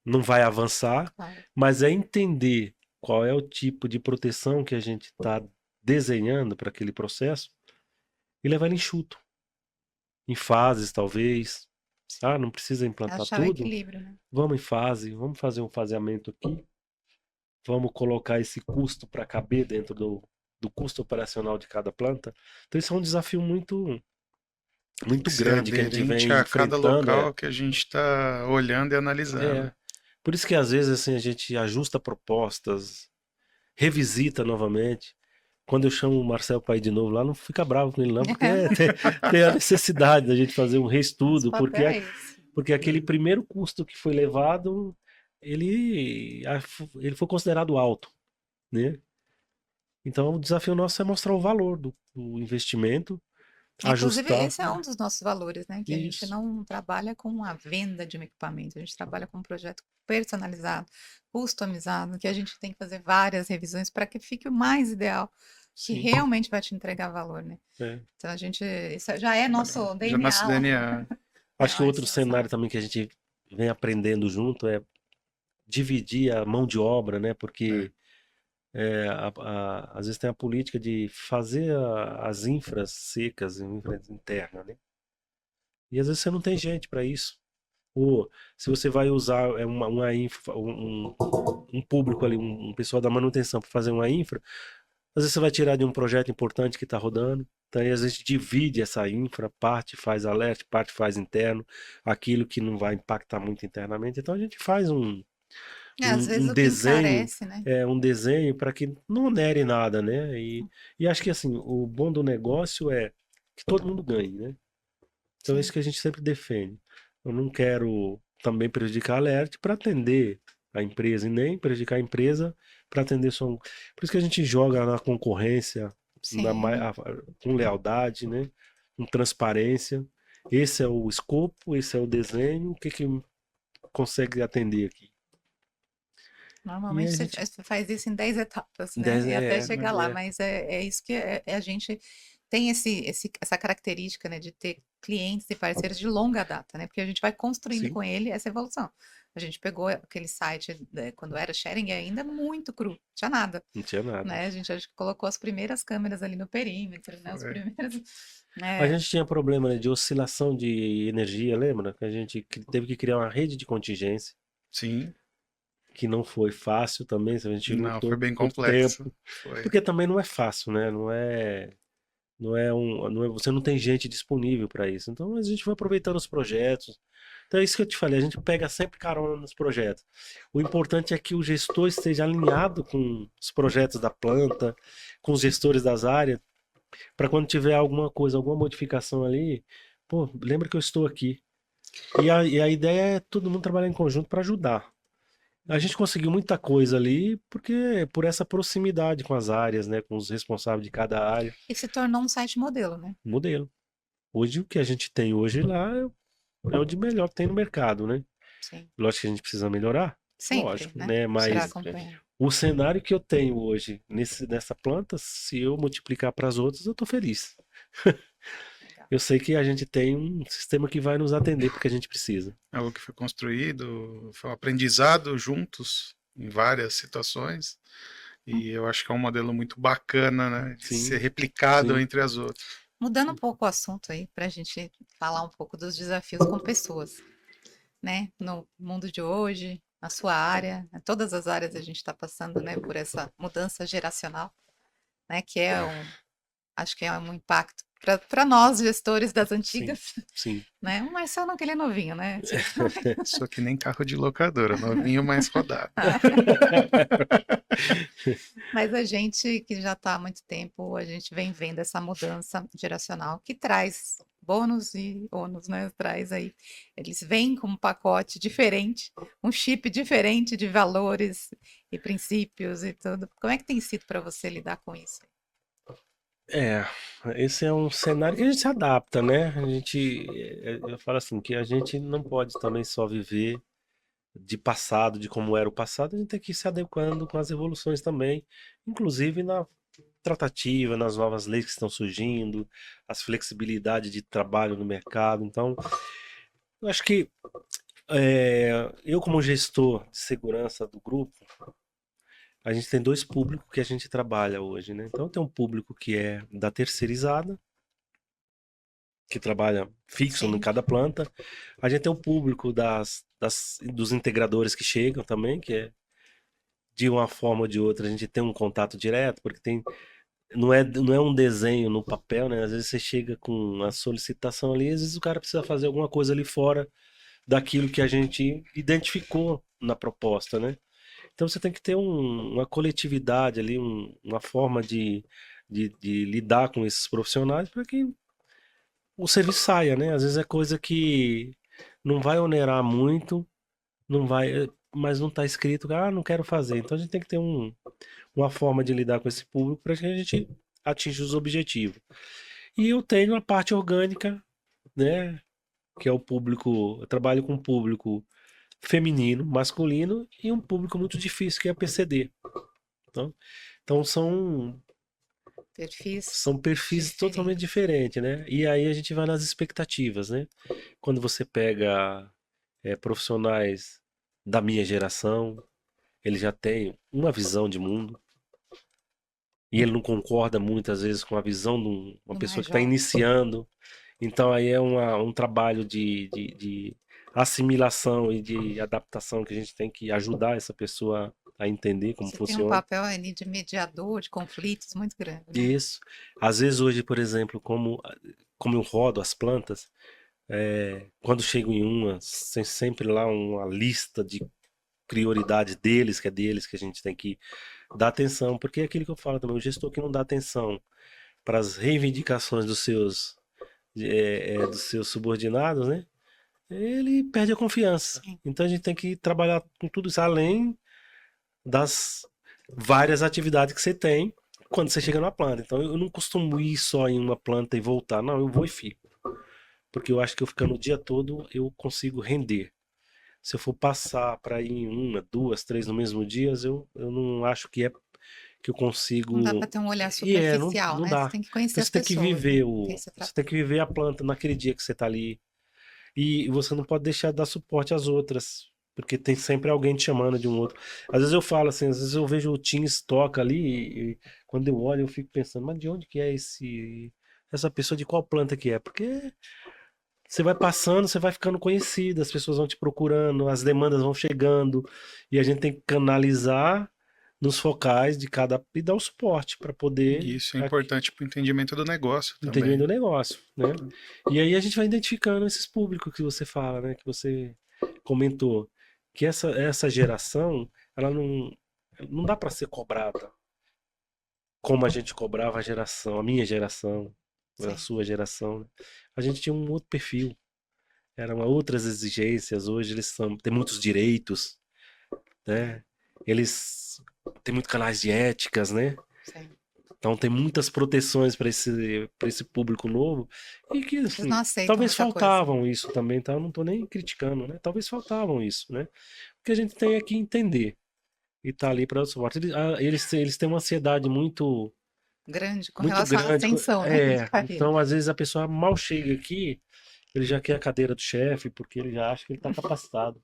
não vai avançar, claro. mas é entender qual é o tipo de proteção que a gente está desenhando para aquele processo e levar ele enxuto, em fases talvez. Ah, não precisa implantar Achar o tudo? equilíbrio, né? Vamos em fase, vamos fazer um faseamento aqui, vamos colocar esse custo para caber dentro do custo operacional de cada planta. Então, isso é um desafio Tem muito que ser grande que a gente aderente vem a cada enfrentando. local que a gente está olhando e analisando. É. Por isso que às vezes assim, a gente ajusta propostas, revisita novamente. Quando eu chamo o Marcel para ir de novo lá, não fica bravo com ele não, porque tem a necessidade da gente fazer um Nosso reestudo, papel é esse. porque aquele primeiro custo que foi levado, ele foi considerado alto, né? Então o desafio nosso é mostrar o valor do investimento, Inclusive, ajustar esse é um dos nossos valores, né? Que a gente isso. não trabalha com a venda de um equipamento, a gente trabalha com um projeto personalizado, customizado, que a gente tem que fazer várias revisões para que fique o mais ideal, que Sim, realmente vai te entregar valor, né? é. Então a gente, isso já é nosso Já nosso DNA lá. DNA. Acho que Ó, outro esse nosso cenário também que a gente vem aprendendo junto é dividir a mão de obra, né? É. Porque às vezes tem a política de fazer as infras secas, infras internas, né? E às vezes você não tem gente para isso. Ou se você vai usar um público ali, um pessoal da manutenção para fazer uma infra, às vezes você vai tirar de um projeto importante que está rodando. Então, aí, às vezes, divide essa infra, parte faz alerta, parte faz interno, aquilo que não vai impactar muito internamente. Então, a gente faz às vezes um o que desenho, encarece, né? um desenho para que não onere nada, né? E acho que assim, o bom do negócio é que todo mundo ganhe, né? Então é isso Sim. que a gente sempre defende. Eu não quero também prejudicar a Alert para atender a empresa e nem prejudicar a empresa para atender só um. Por isso que a gente joga na concorrência Sim. com lealdade, né? Com transparência. Esse é o escopo, esse é o desenho, o que que consegue atender aqui. E Normalmente a você gente faz isso em 10 etapas, né? dez- E até é, chegar lá, é, mas é isso que a gente tem essa característica, né, de ter clientes e parceiros de longa data, né? Porque a gente vai construindo sim, com ele essa evolução. A gente pegou aquele site, quando era sharing ainda muito cru, não tinha nada, não tinha nada. né? A gente acho que colocou as primeiras câmeras ali no perímetro, né? Os Foi. primeiros. A É, gente tinha problema, né, de oscilação de energia, lembra? Que a gente teve que criar uma rede de contingência, Sim. que não foi fácil também, a gente Não, foi lutou bem por complexo. tempo, Foi. porque também não é fácil, né? Você não tem gente disponível para isso. Então a gente vai aproveitando os projetos. Então é isso que eu te falei, a gente pega sempre carona nos projetos. O importante é que o gestor esteja alinhado com os projetos da planta, com os gestores das áreas, para quando tiver alguma coisa, alguma modificação ali, pô, lembra que eu estou aqui. E a ideia é todo mundo trabalhar em conjunto para ajudar. A gente conseguiu muita coisa ali porque por essa proximidade com as áreas, né, com os responsáveis de cada área, e se tornou um site modelo, né? modelo. Hoje o que a gente tem hoje lá é o de melhor que tem no mercado, né? Sim. Lógico que a gente precisa melhorar, Sempre, lógico, né? né? Para Mas acompanhar. o cenário que eu tenho hoje nessa planta, se eu multiplicar para as outras, eu tô feliz. Legal. Eu sei que a gente tem um sistema que vai nos atender porque a gente precisa. Algo que foi construído, foi um aprendizado juntos em várias situações. E eu acho que é um modelo muito bacana, né? De ser Sim, replicado sim, entre as outras. Mudando um pouco o assunto aí, para a gente falar um pouco dos desafios com pessoas, né? No mundo de hoje, na sua área, em todas as áreas a gente está passando, né, por essa mudança geracional, né? Que é acho que é um impacto para nós, gestores das sim, antigas, sim. né? O Marcelo não, que ele é novinho, né? Só que nem carro de locadora, novinho, mais rodado. Mas a gente que já está há muito tempo, a gente vem vendo essa mudança geracional que traz bônus e ônus, né? Traz aí. Eles vêm com um pacote diferente, um chip diferente de valores e princípios e tudo. Como é que tem sido para você lidar com isso? É, esse é um cenário que a gente se adapta, né? Eu falo assim, que a gente não pode também só viver de passado, de como era o passado, a gente tem que ir se adequando com as evoluções também, inclusive na tratativa, nas novas leis que estão surgindo, as flexibilidades de trabalho no mercado. Então, eu acho que eu como gestor de segurança do grupo, a gente tem dois públicos que a gente trabalha hoje, né? Então tem um público que é da terceirizada, que trabalha fixo em Sim. cada planta. A gente tem o público dos integradores que chegam também, que é de uma forma ou de outra a gente tem um contato direto, porque não é um desenho no papel, né? Às vezes você chega com uma solicitação ali, às vezes o cara precisa fazer alguma coisa ali fora daquilo que a gente identificou na proposta, né? Então você tem que ter uma coletividade ali, uma forma de lidar com esses profissionais para que o serviço saia, né? Às vezes é coisa que não vai onerar muito, não vai, mas não está escrito, não quero fazer. Então a gente tem que ter uma forma de lidar com esse público para que a gente atinja os objetivos. E eu tenho a parte orgânica, né? Que é o público, eu trabalho com um público feminino, masculino e um público muito difícil que é a PCD. Então Perfis são perfis totalmente diferentes. diferentes, né? E aí a gente vai nas expectativas, né? Quando você pega profissionais da minha geração, ele já tem uma visão de mundo e ele não concorda muitas vezes com a visão de uma Do pessoa mais que está jovem. iniciando. Então aí é um trabalho de assimilação e de adaptação que a gente tem que ajudar essa pessoa a entender como Você tem um funciona. papel ali de mediador de conflitos muito grande, né? Isso. Às vezes hoje, por exemplo, como eu rodo as plantas, quando chego em uma, tem sempre lá uma lista de prioridade deles, que é deles que a gente tem que dar atenção, porque é aquilo que eu falo também, o gestor que não dá atenção para as reivindicações dos seus subordinados, né? Ele perde a confiança. Sim. Então a gente tem que trabalhar com tudo isso, além das várias atividades que você tem quando você chega numa planta. Então eu não costumo ir só em uma planta e voltar, não, eu vou e fico. Porque eu acho que eu ficando o dia todo eu consigo render. Se eu for passar para ir em uma, duas, três no mesmo dia, eu não acho que eu consigo. Não dá para ter um olhar Não, superficial, não né? Você dá. tem que conhecer Então as você tem que pessoas, né? viver Quem você você tem que viver a planta naquele dia que você está ali. E você não pode deixar de dar suporte às outras, porque tem sempre alguém te chamando de um outro. Às vezes eu falo assim, às vezes eu vejo o Teams toca ali e quando eu olho eu fico pensando, mas de onde que é essa pessoa, de qual planta que é? Porque você vai passando, você vai ficando conhecido, as pessoas vão te procurando, as demandas vão chegando e a gente tem que canalizar nos focais de cada e dar o suporte para poder E isso é importante para o entendimento do negócio entender também. do negócio, né? E aí a gente vai identificando esses públicos que você fala, né? Que você comentou, que essa geração, ela não dá para ser cobrada como a gente cobrava a minha geração, a Sim. sua geração, né? A gente tinha um outro perfil, eram outras exigências. Hoje eles têm muitos direitos, né? Eles têm muitos canais de éticas, né? Sim. Então tem muitas proteções para esse público novo e que Eles assim, não aceitam talvez muita coisa. faltavam isso também, tá? Eu não tô nem criticando, né? Talvez faltavam isso, né? Porque a gente tem que entender e tá ali para o suporte. Eles têm uma ansiedade muito Grande com muito relação à grande. ascensão, né? De carreira. Então às vezes a pessoa mal chega aqui, ele já quer a cadeira do chefe porque ele já acha que ele está capacitado.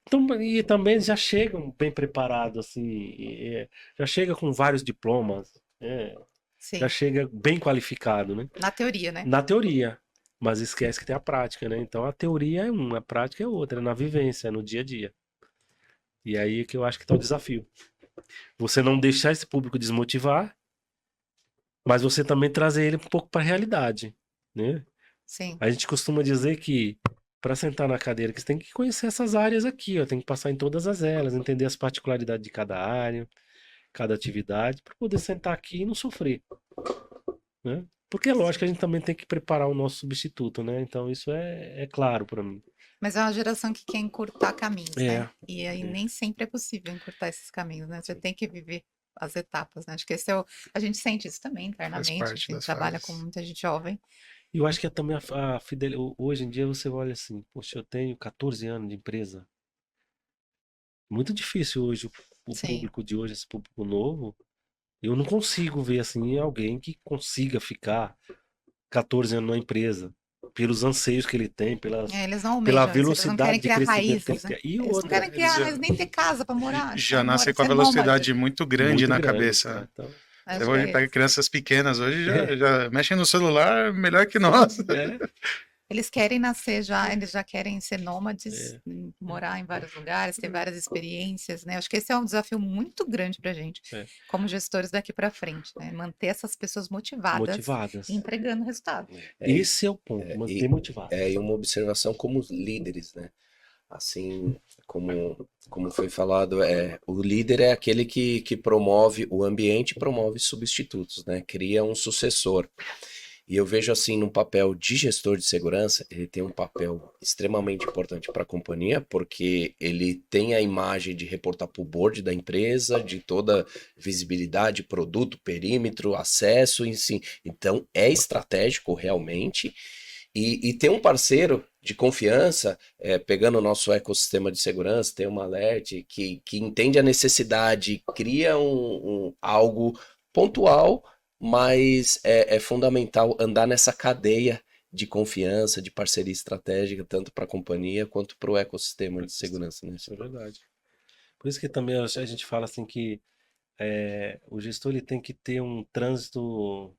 Então, e também eles já chegam bem preparados assim, já chega com vários diplomas, já Sim. chega bem qualificado, né? Na teoria, né? Na teoria, mas esquece que tem a prática, né? Então a teoria é uma, a prática é outra, é na vivência, é no dia a dia. E aí é que eu acho que tá o desafio. Você não deixar esse público desmotivar, mas você também trazer ele um pouco para a realidade, né? Sim. A gente costuma dizer que para sentar na cadeira, que você tem que conhecer essas áreas aqui, ó, tem que passar em todas as elas, entender as particularidades de cada área, cada atividade, para poder sentar aqui e não sofrer, né? Porque é lógico que a gente também tem que preparar o nosso substituto, né? Então isso é claro para mim. Mas é uma geração que quer encurtar caminhos, né? É, E aí nem sempre é possível encurtar esses caminhos, né? Você tem que viver as etapas, né? Acho que a gente sente isso também internamente, a parte gente das trabalha com fases. muita gente jovem. E eu acho que é também a fidelidade. Hoje em dia você olha assim, poxa, eu tenho 14 anos de empresa. Muito difícil hoje o Sim. público de hoje, esse público novo. Eu não consigo ver assim alguém que consiga ficar 14 anos na empresa. Pelos anseios que ele tem, Eles não pela almejam isso, eles não velocidade querem de criar crescimento que raízes, eles né? querem. E Eles não outra, querem criar já- raiz, nem ter casa para morar. Eles Já querem nasce com a ser velocidade nômade. muito grande muito na grande, cabeça. né? Então, Acho Então, que a gente é pega isso. crianças pequenas hoje, É, já mexem no celular melhor que nós. é, Eles querem nascer já, eles já querem ser nômades, é. morar em vários lugares, ter várias experiências, né? Acho que esse é um desafio muito grande para a gente, É. como gestores daqui para frente, né? Manter essas pessoas motivadas e Motivadas. entregando resultado. Esse é o ponto, manter motivado. E uma observação como líderes, né? Assim, como foi falado, o líder é aquele que promove o ambiente e promove substitutos, né? Cria um sucessor. E eu vejo assim, no papel de gestor de segurança, ele tem um papel extremamente importante para a companhia, porque ele tem a imagem de reportar para o board da empresa, de toda visibilidade, produto, perímetro, acesso, enfim. Então, é estratégico realmente. E ter um parceiro de confiança, pegando o nosso ecossistema de segurança, tem uma alert que entende a necessidade, cria algo pontual, mas é fundamental andar nessa cadeia de confiança, de parceria estratégica, tanto para a companhia quanto para o ecossistema de segurança, né? Isso é verdade. Por isso que também a gente fala assim que o gestor ele tem que ter um trânsito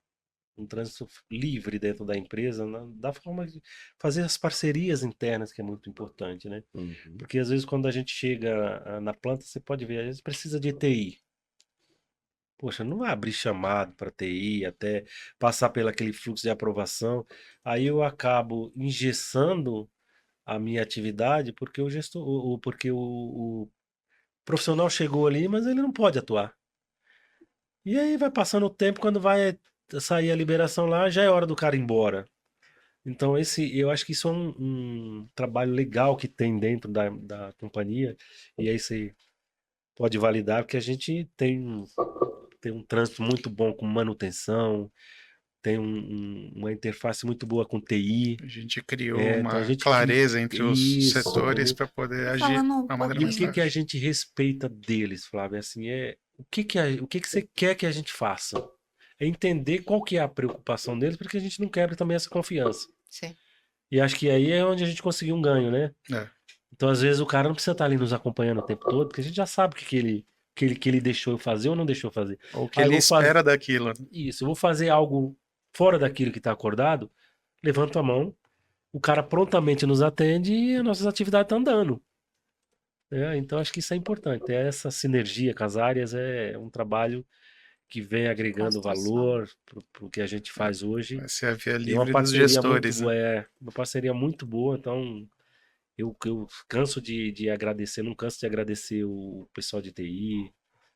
livre dentro da empresa, da forma de fazer as parcerias internas, que é muito importante, né? Uhum. Porque às vezes quando a gente chega na planta, você pode ver, às vezes precisa de TI. Poxa, não vai abrir chamado para TI até passar pelo aquele fluxo de aprovação. Aí eu acabo engessando a minha atividade porque o gestor, porque o profissional chegou ali, mas ele não pode atuar. E aí vai passando o tempo, quando vai sair a liberação lá, já é hora do cara ir embora. Então, eu acho que isso é um trabalho legal que tem dentro da companhia, e aí você pode validar, porque a gente tem um trânsito muito bom com manutenção, tem uma interface muito boa com TI, A gente criou então a uma gente cria clareza entre os isso, setores entendeu? para poder E agir falando um da maneira E o mais que pouquinho, que a fácil. gente respeita deles, Flávio? Assim, o que que você quer que a gente faça? É entender qual que é a preocupação deles, porque a gente não quebra também essa confiança. sim. E acho que aí é onde a gente conseguiu um ganho, né? É. Então, às vezes, o cara não precisa estar ali nos acompanhando o tempo todo, porque a gente já sabe o que ele deixou eu fazer ou não deixou eu fazer. Ou o que Ah, eu ele vou fazer espera daquilo, né? isso, eu vou fazer algo fora daquilo que está acordado, levanto a mão, o cara prontamente nos atende e as nossas atividades estão andando. Né? Então, acho que isso é importante. Essa sinergia com as áreas é um trabalho que vem agregando Construção. valor para o que a gente faz hoje. Vai ser a via E uma livre dos parceria muito gestores, né? boa, uma parceria muito boa, então eu canso de agradecer, não canso de agradecer o pessoal de TI,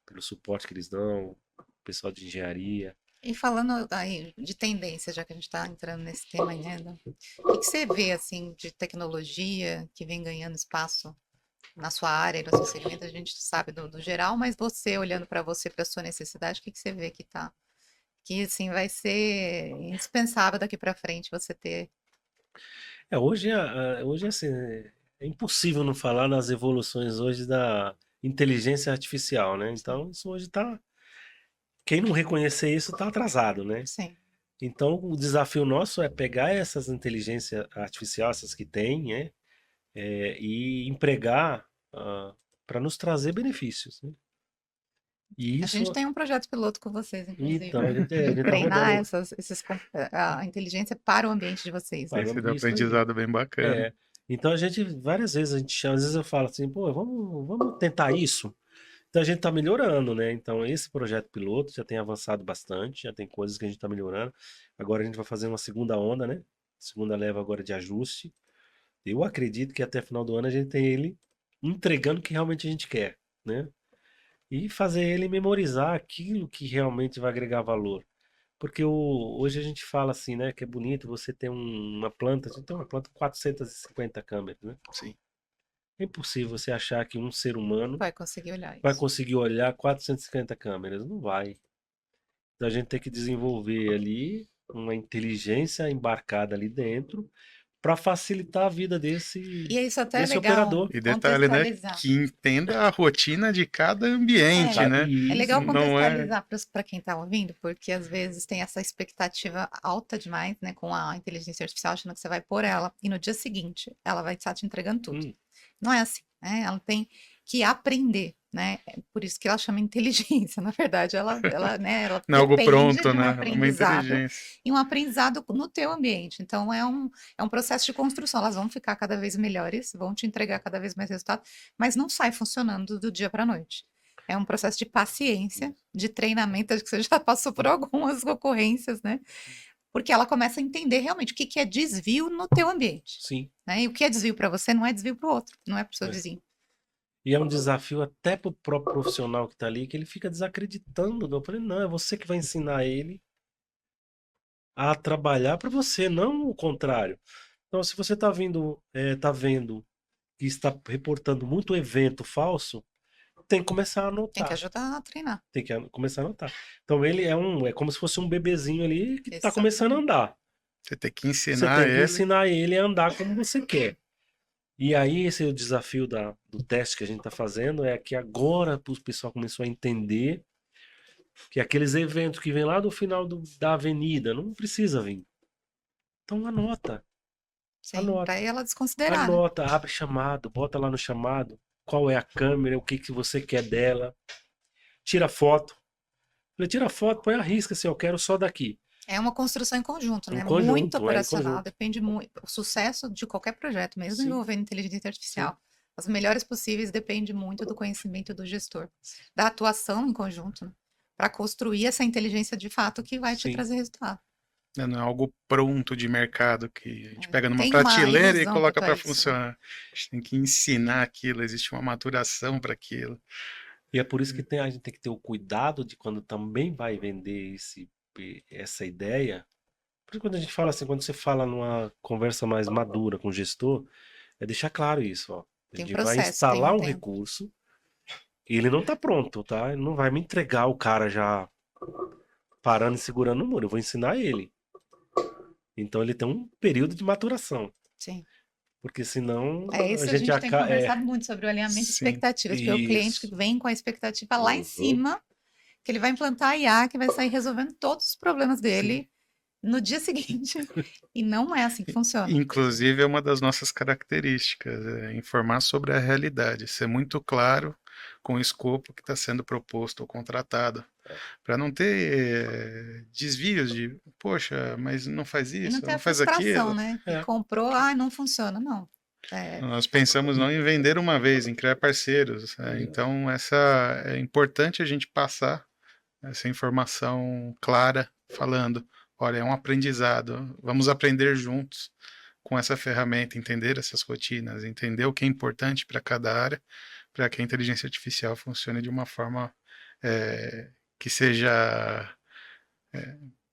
pelo suporte que eles dão, o pessoal de engenharia. E falando aí de tendência, já que a gente está entrando nesse tema ainda, o que você vê assim de tecnologia que vem ganhando espaço na sua área, no seu segmento? A gente sabe do geral, mas você olhando para você, para sua necessidade, o que você vê que assim vai ser indispensável daqui para frente você ter? Hoje assim, é impossível não falar nas evoluções hoje da inteligência artificial, né? Sim, Então isso hoje tá, quem não reconhecer isso tá atrasado, né? sim. Então o desafio nosso é pegar essas inteligências artificiais, essas que tem, né? E empregar para nos trazer benefícios, né? E A gente isso, tem um projeto piloto com vocês, então, inclusive, a de gente tá treinar rodando a inteligência para o ambiente de vocês, Tem né? para sido um isso aí. aprendizado bem bacana. Então várias vezes a gente chama, às vezes eu falo assim, pô, vamos tentar isso. Então a gente está melhorando, né? Então esse projeto piloto já tem avançado bastante, já tem coisas que a gente está melhorando. Agora a gente vai fazer uma segunda onda, né? Segunda leva agora de ajuste. Eu acredito que até final do ano a gente tem ele entregando o que realmente a gente quer, né? E fazer ele memorizar aquilo que realmente vai agregar valor. Porque hoje a gente fala assim, né, que é bonito você ter uma planta, a gente tem uma planta com 450 câmeras, né? Sim. É impossível você achar que um ser humano Vai conseguir olhar vai isso. conseguir olhar 450 câmeras. Não vai. Então a gente tem que desenvolver ali uma inteligência embarcada ali dentro para facilitar a vida E isso até é desse legal operador. E detalhe, né? contextualizar. Que entenda a rotina de cada ambiente, É, né? é legal Isso. Não é. contextualizar para quem está ouvindo, porque às vezes tem essa expectativa alta demais, né, com a inteligência artificial, achando que você vai pôr ela e no dia seguinte ela vai estar te entregando tudo. Hum, Não é assim, né? Ela tem que aprender. né? É por isso que ela chama inteligência. Na verdade, ela Não é algo depende pronto, de um né? É uma aprendizado inteligência. e um aprendizado no teu ambiente. Então, é um processo de construção. Elas vão ficar cada vez melhores, vão te entregar cada vez mais resultado, mas não sai funcionando do dia para a noite. É um processo de paciência, de treinamento. Acho que você já passou por algumas ocorrências, né? Porque ela começa a entender realmente o que que é desvio no teu ambiente, Sim. né? E o que é desvio para você não é desvio para o outro, não é para o seu É. vizinho. E é um desafio até pro próprio profissional que tá ali, que ele fica desacreditando. Eu falei, não, é você que vai ensinar ele a trabalhar para você, não o contrário. Então, se você tá vendo que está reportando muito evento falso, tem que começar a Tem que anotar. ajudar a treinar. Tem que começar a anotar. Então, ele é como se fosse um bebezinho ali que está começando a Exatamente. andar. Você tem que Você ensinar tem que ele. ensinar ele a andar como você quer. E aí, esse é o desafio do teste que a gente está fazendo, é que agora o pessoal começou a entender que aqueles eventos que vêm lá do final da avenida, não precisa vir. Então anota, Sim, para anota, ela desconsiderar, né? anota, abre chamado, bota lá no chamado, qual é a câmera, o que que você quer dela, tira foto. Falei, tira foto, põe a risca assim, eu quero só daqui. É uma construção em conjunto, Em né? Muito conjunto, em operacional, conjunto. depende muito. O sucesso de qualquer projeto, mesmo Sim, envolvendo inteligência sim, artificial, as melhores possíveis depende muito do conhecimento do gestor, da atuação em conjunto, né? Para construir essa inteligência de fato que vai te sim. trazer resultado. Né? Não é algo pronto de mercado que a gente pega numa Tem uma prateleira e ilusão coloca quanto a para isso, né? funcionar. A gente tem que ensinar aquilo, existe uma maturação para aquilo. E é por isso que a gente tem que ter o cuidado de quando também vai vender essa ideia. Por isso quando a gente fala assim, quando você fala numa conversa mais madura com o gestor, é deixar claro isso, ó. A Tem um gente vai processo, tem instalar um um tempo. recurso e ele não tá pronto, tá? Ele não vai me entregar o cara já parando e segurando o muro. Eu vou ensinar ele. Então ele tem um período de maturação. Sim. Porque senão É a isso, a gente gente tem acaba. conversado muito sobre o alinhamento de Sim. expectativas, porque o cliente que Isso. vem com a expectativa lá em Uhum. cima, que ele vai implantar a IA, que vai sair resolvendo todos os problemas Sim. dele no dia seguinte. E não é assim que funciona. Inclusive, é uma das nossas características, é informar sobre a realidade, ser muito claro com o escopo que está sendo proposto ou contratado, para não ter desvios de, poxa, mas não faz E não isso, ter a não faz frustração, aquilo. né? Que É. comprou, não funciona. Não. É, Nós pensamos não em vender uma vez, em criar parceiros. Então, é importante a gente passar essa informação clara, falando, olha, é um aprendizado, vamos aprender juntos com essa ferramenta, entender essas rotinas, entender o que é importante para cada área, para que a inteligência artificial funcione de uma forma que seja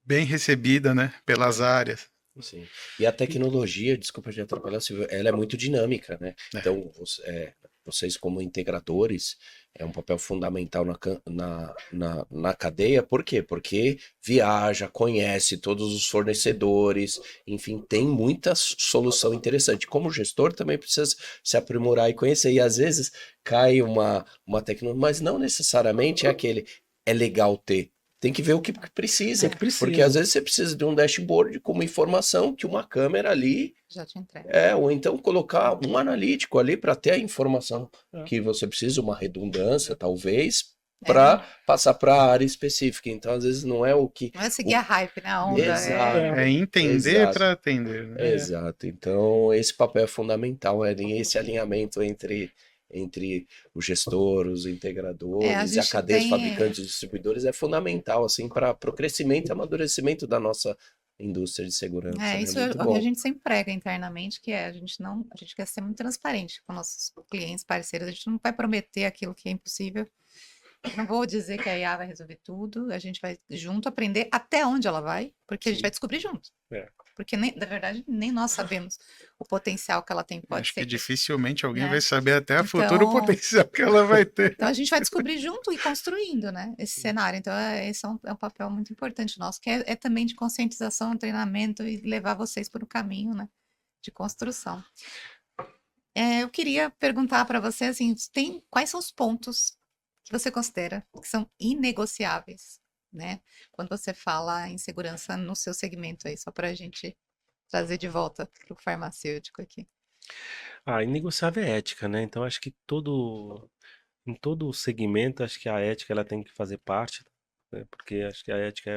bem recebida, né, pelas áreas. Sim. E a tecnologia, desculpa te atrapalhar, Silvio, ela é muito dinâmica, né? É. Então, vocês como integradores, é um papel fundamental na cadeia. Por quê? Porque viaja, conhece todos os fornecedores, enfim, tem muita solução interessante. Como gestor, também precisa se aprimorar e conhecer. E às vezes cai uma tecnologia, mas não necessariamente é legal ter. Tem que ver o que precisa. É que precisa. Porque às vezes você precisa de um dashboard com uma informação que uma câmera ali, já te entrega. ou então colocar um analítico ali para ter a informação É. que você precisa, uma redundância, talvez, É, para passar para a área específica. Então, às vezes, não é o que. não é seguir a hype, né? A onda. Exato. É entender Exato. para atender, né? Exato. Então, esse papel é fundamental, esse alinhamento entre o gestor, os a integradores e a gente cadeia de tem. fabricantes e distribuidores é fundamental assim para o crescimento e amadurecimento da nossa indústria de segurança. É, Né? isso é Muito o que a bom. gente sempre prega internamente, que a gente quer ser muito transparente com nossos clientes, parceiros, a gente não vai prometer aquilo que é impossível. Não vou dizer que a IA vai resolver tudo, a gente vai junto aprender até onde ela vai, porque a gente Sim. vai descobrir junto. É. Porque, na verdade, nem nós sabemos o potencial que ela tem, pode Acho ser que dificilmente alguém né? vai saber até o futuro Então, potencial que ela vai ter. então a gente vai descobrir junto e construindo, né, esse cenário. Então, esse é um papel muito importante nosso, que é também de conscientização, treinamento e levar vocês por um caminho, né, de construção. Eu queria perguntar para você, assim, quais são os pontos que você considera que são inegociáveis, né, quando você fala em segurança no seu segmento aí, só para a gente trazer de volta para o farmacêutico aqui. Inegociável é ética, né? Então acho que todo em todo o segmento, acho que a ética ela tem que fazer parte, né? Porque acho que a ética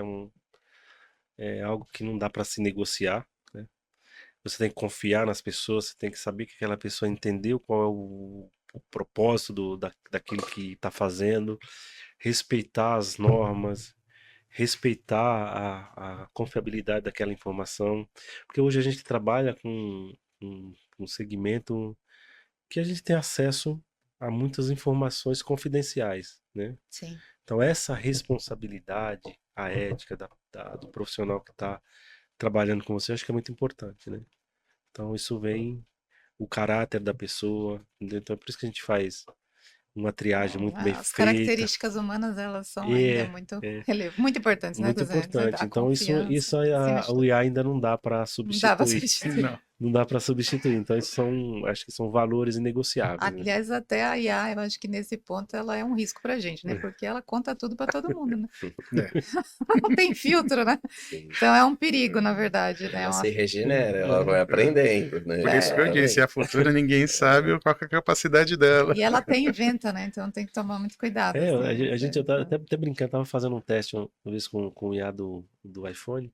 é algo que não dá para se negociar, né? Você tem que confiar nas pessoas, você tem que saber que aquela pessoa entendeu qual é o propósito daquilo que está fazendo, respeitar as normas, respeitar a confiabilidade daquela informação, porque hoje a gente trabalha com um segmento que a gente tem acesso a muitas informações confidenciais, né? Sim. Então essa responsabilidade, a ética do profissional que está trabalhando com você, eu acho que é muito importante, né? Então isso vem o caráter da pessoa, entendeu? Então é por isso que a gente faz uma triagem muito bem As feita. características humanas, elas são ainda É, muito, é muito importantes, né, muito José? importante. A Então confiança, isso acima de o tudo. IA ainda não dá para Não dá para substituir. substituir. Não. Não dá para substituir. Então isso acho que são valores inegociáveis, né? Aliás, até a IA, eu acho que nesse ponto ela é um risco pra gente, né? Porque ela conta tudo para todo mundo, né? É. Não tem filtro, né? Sim. Então é um perigo, na verdade, né? Ela Uma... se regenera, ela vai aprendendo, né? Por isso que eu disse, a futura ninguém sabe qual que é a capacidade dela. E ela até inventa, né? Então tem que tomar muito cuidado, É, assim. a gente eu tava até brincando, tava fazendo um teste uma vez com o IA do iPhone,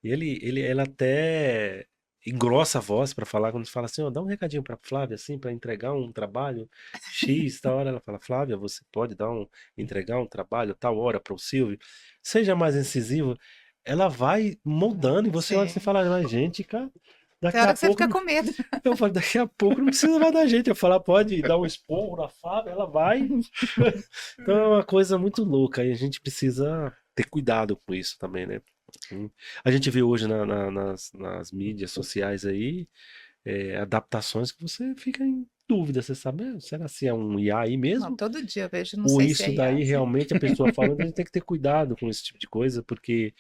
e ela até engrossa a voz para falar, quando fala assim, ó, dá um recadinho para Flávia, assim, para entregar um trabalho X, tal hora, ela fala, Flávia, você pode entregar um trabalho tal hora para o Silvio, seja mais incisivo, ela vai moldando, e você olha e você Sim. fala, mas gente, cara, Tem daqui hora a que você pouco fica com medo. eu falo, daqui a pouco não precisa mais da gente. Eu falar, pode dar um esporro na Fábio, ela vai. Então é uma coisa muito louca e a gente precisa ter cuidado com isso também, né? A gente vê hoje nas mídias sociais aí adaptações que você fica em dúvida. Você sabe, será se é um IA aí Não, mesmo? todo dia eu vejo, não Ou sei se é isso IA, daí assim. realmente a pessoa falando, a gente tem que ter cuidado com esse tipo de coisa, porque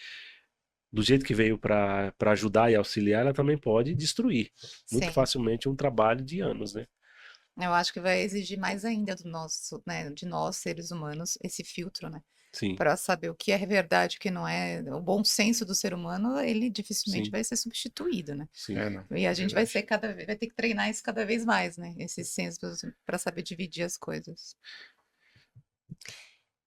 do jeito que veio para ajudar e auxiliar, ela também pode destruir muito Sim. facilmente um trabalho de anos, né? Eu acho que vai exigir mais ainda do nosso, né, de nós, seres humanos, esse filtro, né? Sim, Para saber o que é verdade, o que não é. O bom senso do ser humano, ele dificilmente sim, vai ser substituído, né? sim. É, não. E a gente vai Verdade. ser vai ter que treinar isso cada vez mais, né? Esse senso para saber dividir as coisas.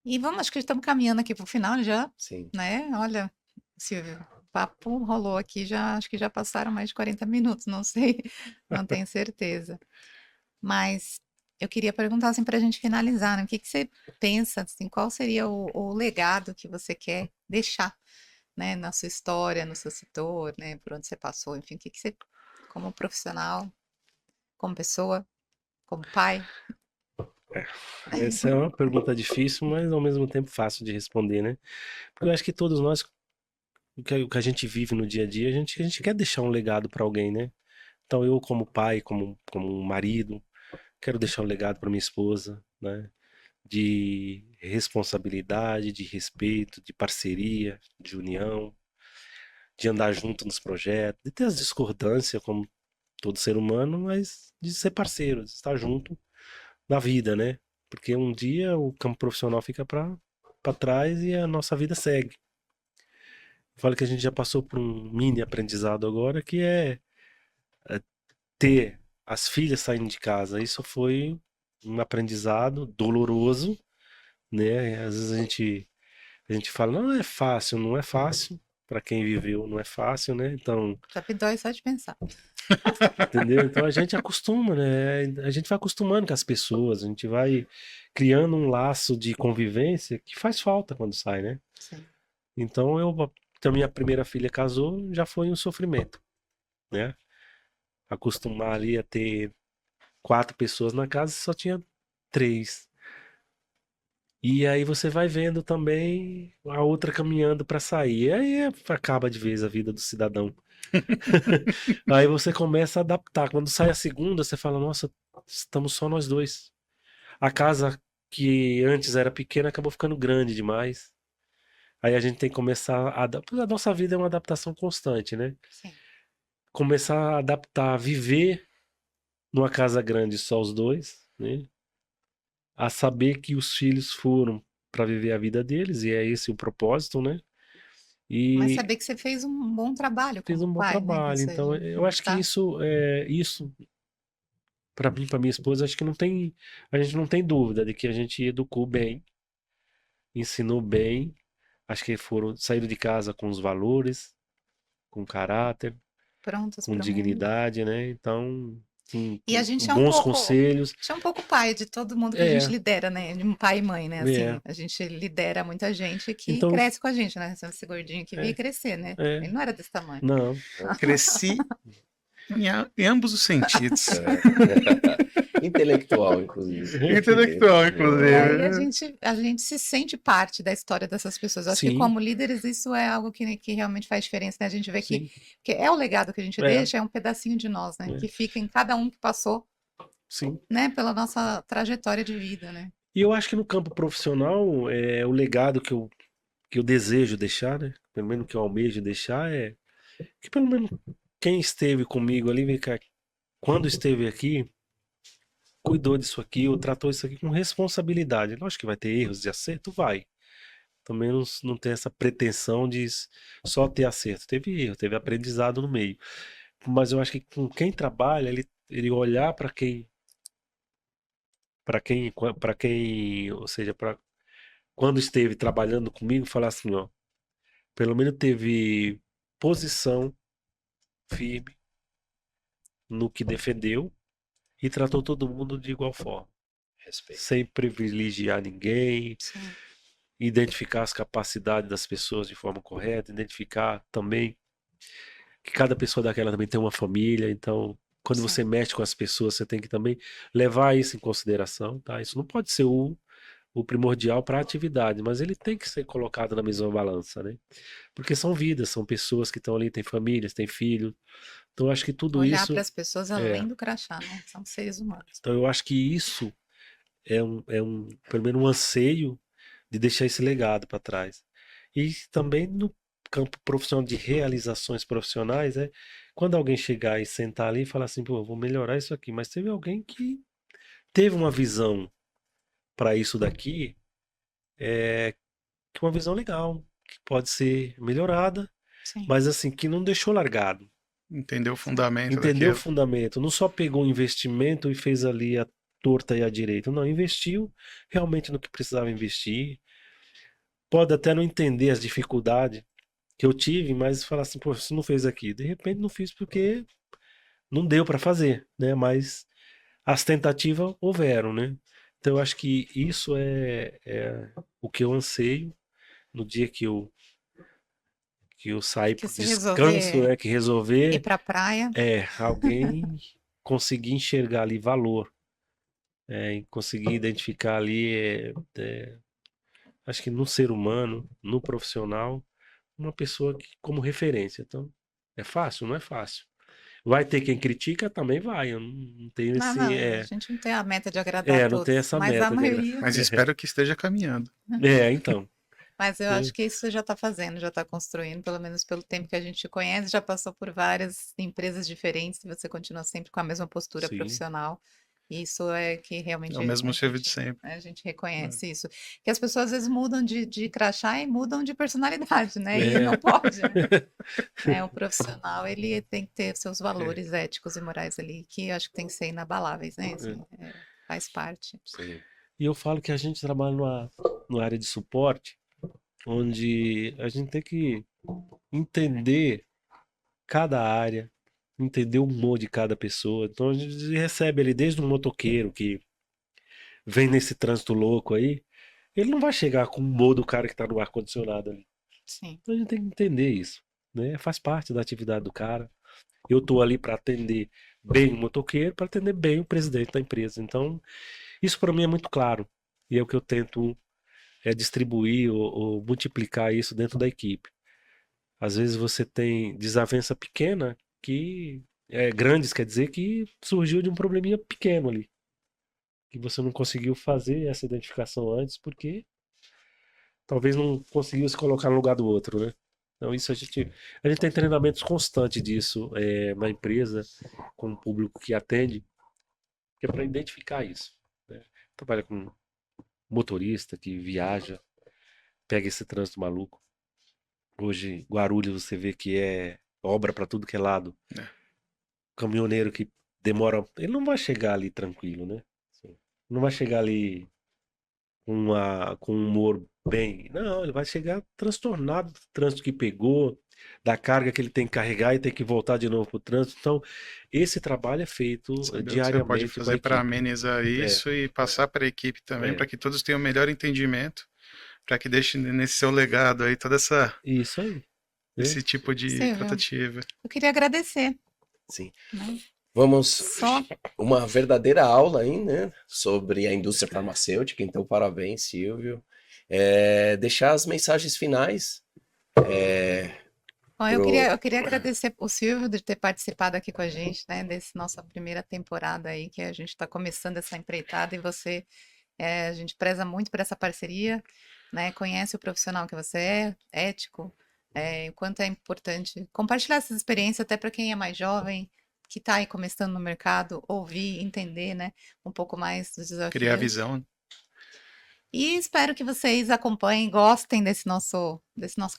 E vamos, acho que estamos caminhando aqui para o final já, Sim. né? Olha, Silvio, o papo rolou aqui já, acho que já passaram mais de 40 minutos, não sei, não tenho certeza. Mas eu queria perguntar assim para a gente finalizar, né? O que que você pensa, assim, qual seria o legado que você quer deixar, né, na sua história, no seu setor, né, por onde você passou, enfim, o que que você, como profissional, como pessoa, como pai? Essa é uma pergunta difícil, mas ao mesmo tempo fácil de responder, né? Porque eu acho que todos nós, o que a gente vive no dia a dia, a gente quer deixar um legado para alguém, né? Então eu, como pai, como um marido, quero deixar um legado para minha esposa, né? De responsabilidade, de respeito, de parceria, de união, de andar junto nos projetos, de ter as discordâncias, como todo ser humano, mas de ser parceiro, de estar junto na vida, né? Porque um dia o campo profissional fica para trás e a nossa vida segue. Eu falo que a gente já passou por um mini aprendizado agora, que é ter as filhas saindo de casa. Isso foi um aprendizado doloroso, né? Às vezes a gente fala, não é fácil, não é fácil. Para quem viveu, não é fácil, né? Então, Já me dói só de pensar. entendeu? Então a gente acostuma, né? A gente vai acostumando com as pessoas, a gente vai criando um laço de convivência que faz falta quando sai, né? Sim. Então então minha primeira filha casou, já foi um sofrimento, né? Acostumar ali a ter 4 pessoas na casa, só tinha 3. E aí você vai vendo também a outra caminhando para sair. E aí acaba de vez a vida do cidadão. Aí você começa a adaptar. Quando sai a segunda, você fala, nossa, estamos só nós dois. A casa que antes era pequena acabou ficando grande demais. Aí a gente tem que começar a nossa vida é uma adaptação constante, né? Sim. Começar a adaptar, viver numa casa grande só os dois, né? A saber que os filhos foram para viver a vida deles, e é esse o propósito, né? Mas E saber que você fez um bom trabalho fez como um bom pai, né? Ou trabalho. Então, seja, eu acho que tá. isso para mim, para minha esposa, acho que a gente não tem dúvida de que a gente educou bem, ensinou bem, acho que saíram de casa com os valores, com caráter, Prontos com para o mundo. dignidade, né? Então, E a com gente bons conselhos. é um pouco pai de todo mundo que a gente É, lidera, né? De um pai e mãe, né? é. Assim, a gente lidera muita gente que Então, cresce com a gente, né? Esse gordinho que veio é, crescer, né? Ele é. não era desse tamanho. Não, Cresci em ambos os sentidos. Intelectual, inclusive. Intelectual, E aí inclusive. a gente se sente parte da história dessas pessoas. Eu acho que sim, como líderes isso é algo que realmente faz diferença, né? A gente vê sim, que é o legado que a gente é, deixa, é um pedacinho de nós, né? é, Que fica em cada um que passou, sim. né? Pela nossa trajetória de vida, né? E eu acho que no campo profissional, o legado que eu desejo deixar, né? Pelo menos que eu almejo deixar, é que pelo menos quem esteve comigo ali, vem cá, quando esteve aqui, cuidou disso aqui, ou tratou isso aqui com responsabilidade. Lógico que vai ter erros de acerto, vai. Também não tem essa pretensão de só ter acerto. Teve erro, teve aprendizado no meio. Mas eu acho que com quem trabalha, ele olhar para quem, ou seja, para quando esteve trabalhando comigo, falar assim, ó, pelo menos teve posição firme no que defendeu e tratou todo mundo de igual forma, Respeito. sem privilegiar ninguém, Sim. identificar as capacidades das pessoas de forma correta, identificar também que cada pessoa daquela também tem uma família, então quando você Sim. mexe com as pessoas, você tem que também levar isso em consideração, tá? Isso não pode ser o primordial para a atividade, mas ele tem que ser colocado na mesma balança, né? Porque são vidas, são pessoas que estão ali, têm famílias, têm filhos. Então eu acho que tudo Olhar para isso as pessoas é. além do crachá, né? São seres humanos. Então eu acho que isso pelo menos um anseio de deixar esse legado para trás. E também no campo profissional de realizações profissionais, quando alguém chegar e sentar ali e falar assim, pô, vou melhorar isso aqui, mas teve alguém que teve uma visão para isso daqui, que é uma visão legal, que pode ser melhorada, Sim. mas assim, que não deixou largado. Entendeu o fundamento Entendeu o daquilo. fundamento, não só pegou o investimento e fez ali a torta e a direita, não, investiu realmente no que precisava investir. Pode até não entender as dificuldades que eu tive, mas falar assim, pô, você não fez aqui. De repente não fiz porque não deu para fazer, né? Mas as tentativas houveram, né? Então eu acho que isso é o que eu anseio no dia que eu sair Que pro se descanso, resolver né? Que ir resolver para a praia. alguém conseguir enxergar ali valor, e conseguir identificar ali, acho que no ser humano, no profissional, uma pessoa como referência. Então, é fácil? Não é fácil. Vai ter quem critica? Também vai. Eu não tenho Não, esse. não, a gente não tem a meta de agradar a Não tem todos, essa mas a meta de maioria. Mas espero que esteja caminhando. então. Mas eu né? acho que isso você já está fazendo, já está construindo, pelo menos pelo tempo que a gente te conhece, já passou por várias empresas diferentes e você continua sempre com a mesma postura Sim. profissional. E isso é que É realmente o mesmo motivo de sempre. a gente reconhece isso. Que as pessoas às vezes mudam de crachá e mudam de personalidade, né? E não pode, né? O profissional, ele tem que ter seus valores éticos e morais ali, que eu acho que tem que ser inabaláveis, né? Assim, faz parte. Sim. E eu falo que a gente trabalha numa área de suporte, onde a gente tem que entender cada área, entender o humor de cada pessoa. Então a gente recebe ali desde um motoqueiro que vem nesse trânsito louco aí, ele não vai chegar com o humor do cara que está no ar-condicionado ali. Sim. Então a gente tem que entender isso, né? Faz parte da atividade do cara. Eu tô ali para atender bem o motoqueiro, para atender bem o presidente da empresa. Então, isso para mim é muito claro. E é o que eu tento distribuir ou multiplicar isso dentro da equipe. Às vezes você tem desavença pequena que grandes, quer dizer que surgiu de um probleminha pequeno ali. Que você não conseguiu fazer essa identificação antes porque talvez não conseguiu se colocar no lugar do outro, né? Então isso a gente tem treinamentos constantes disso na empresa, com o público que atende, que é para identificar isso, né? Trabalha com motorista que viaja, pega esse trânsito maluco. Hoje, Guarulhos, você vê que é obra para tudo que é lado. É. Caminhoneiro que demora. Ele não vai chegar ali tranquilo, né? Não vai chegar ali com um humor bem. Não, ele vai chegar transtornado do trânsito que pegou, da carga que ele tem que carregar e tem que voltar de novo pro trânsito. Então, esse trabalho é feito Saber o que você pode diariamente com a fazer para equipe. amenizar isso e passar para a equipe também, para que todos tenham o melhor entendimento, para que deixe nesse seu legado aí toda Isso aí. esse tipo de Silvio, tratativa. eu queria agradecer, Sim. né? Vamos Só uma verdadeira aula aí, né, sobre a indústria farmacêutica. Então, parabéns, Silvio. Deixar as mensagens finais. Bom, Pro- eu queria agradecer o Silvio de ter participado aqui com a gente, né, desse nossa primeira temporada aí, que a gente está começando essa empreitada e você, a gente preza muito por essa parceria, né, conhece o profissional que você é, ético, o quanto é importante compartilhar essas experiências até para quem é mais jovem, que está aí começando no mercado, ouvir, entender, né, um pouco mais dos Criar desafios. visão. E espero que vocês acompanhem, gostem desse nosso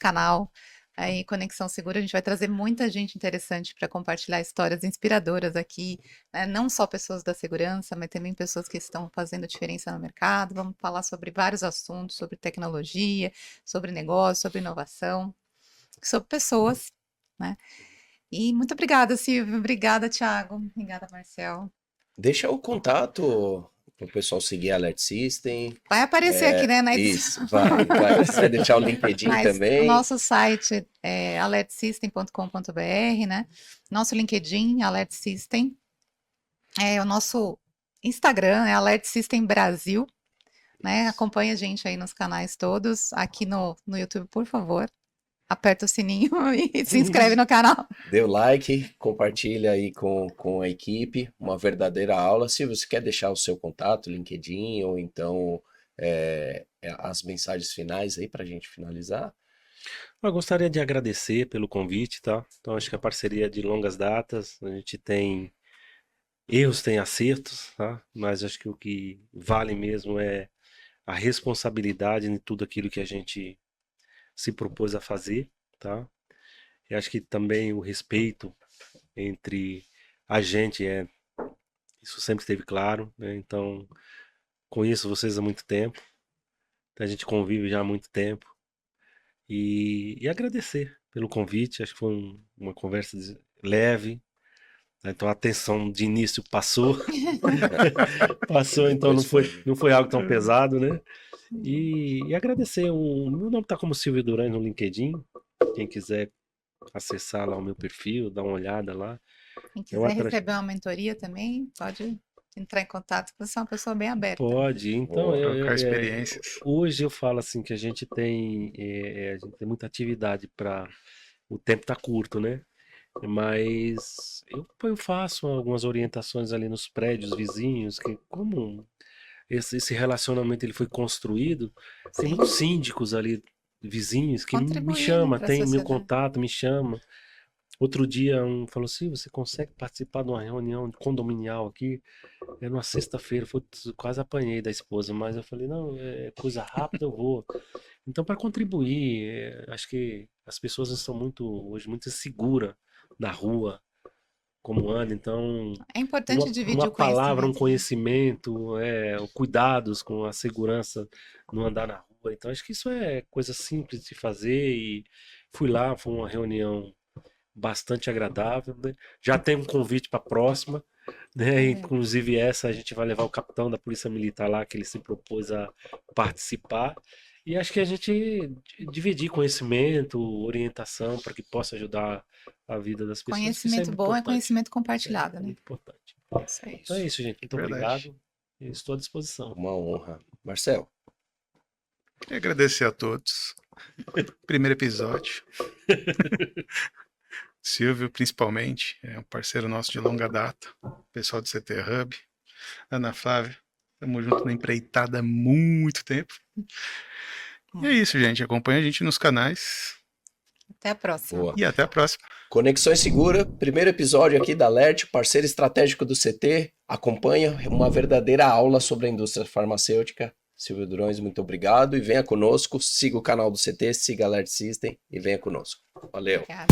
canal. Aí, Conexão Segura, a gente vai trazer muita gente interessante para compartilhar histórias inspiradoras aqui, né? Não só pessoas da segurança, mas também pessoas que estão fazendo diferença no mercado. Vamos falar sobre vários assuntos, sobre tecnologia, sobre negócio, sobre inovação, sobre pessoas, né? E muito obrigada, Silvio. Obrigada, Thiago. Obrigada, Marcel. Deixa o contato para o pessoal seguir a Alert System. Vai aparecer aqui, né, na edição. Isso, vai. Você vai deixar o LinkedIn Mas também. o nosso site é alertsystem.com.br, né? Nosso LinkedIn, Alert System. O nosso Instagram é Alert System Brasil, né? Acompanha a gente aí nos canais todos. Aqui no YouTube, por favor, aperta o sininho e se inscreve no canal. Dê o like, compartilha aí com a equipe, uma verdadeira aula. Se você quer deixar o seu contato, LinkedIn, ou então as mensagens finais aí para a gente finalizar. Eu gostaria de agradecer pelo convite, tá? Então, acho que a parceria é de longas datas, a gente tem erros, tem acertos, tá? Mas acho que o que vale mesmo é a responsabilidade em tudo aquilo que a gente se propôs a fazer, tá? E acho que também o respeito entre a gente isso sempre esteve claro, né? Então, conheço vocês há muito tempo, a gente convive já há muito tempo e agradecer pelo convite, acho que foi uma conversa leve, né? Então a tensão de início passou, então não foi algo tão pesado, né? E agradecer, meu nome tá como Silvio Durães no LinkedIn, quem quiser acessar lá o meu perfil, dar uma olhada lá. Quem quiser receber uma mentoria também, pode entrar em contato, porque você é uma pessoa bem aberta. Pode, então trocar experiências. Hoje eu falo assim que a gente tem muita atividade o tempo tá curto, né? Mas eu faço algumas orientações ali nos prédios vizinhos, que como esse relacionamento ele foi construído, tem muitos síndicos ali vizinhos que me chamam, tem meu contato, me chama. Outro dia um falou assim, você consegue participar de uma reunião condominial aqui? É numa sexta-feira, quase apanhei da esposa, mas eu falei, não, é coisa rápida, eu vou. Então, para contribuir, acho que as pessoas estão hoje muito inseguras na rua, como anda, então é importante dividir uma o palavra, um conhecimento, cuidados com a segurança no andar na rua. Então, acho que isso é coisa simples de fazer e fui lá, foi uma reunião bastante agradável, né? Já tem um convite para a próxima, né? Inclusive essa a gente vai levar o capitão da Polícia Militar lá, que ele se propôs a participar. E acho que a gente dividir conhecimento, orientação, para que possa ajudar a vida das pessoas. Conhecimento bom é conhecimento compartilhado, né? Muito importante. Então é isso, gente. Muito obrigado. Estou à disposição. Uma honra. Marcel. Queria agradecer a todos. Primeiro episódio. Silvio, principalmente, é um parceiro nosso de longa data. Pessoal do CT Hub. Ana Flávia, estamos juntos na empreitada há muito tempo. E é isso, gente. Acompanha a gente nos canais. Até a próxima. Boa. E até a próxima. Conexões Segura, primeiro episódio aqui da Alert, parceiro estratégico do CT. Acompanha uma verdadeira aula sobre a indústria farmacêutica. Silvio Durões, muito obrigado e venha conosco. Siga o canal do CT, siga a Alert System e venha conosco. Valeu. Obrigada.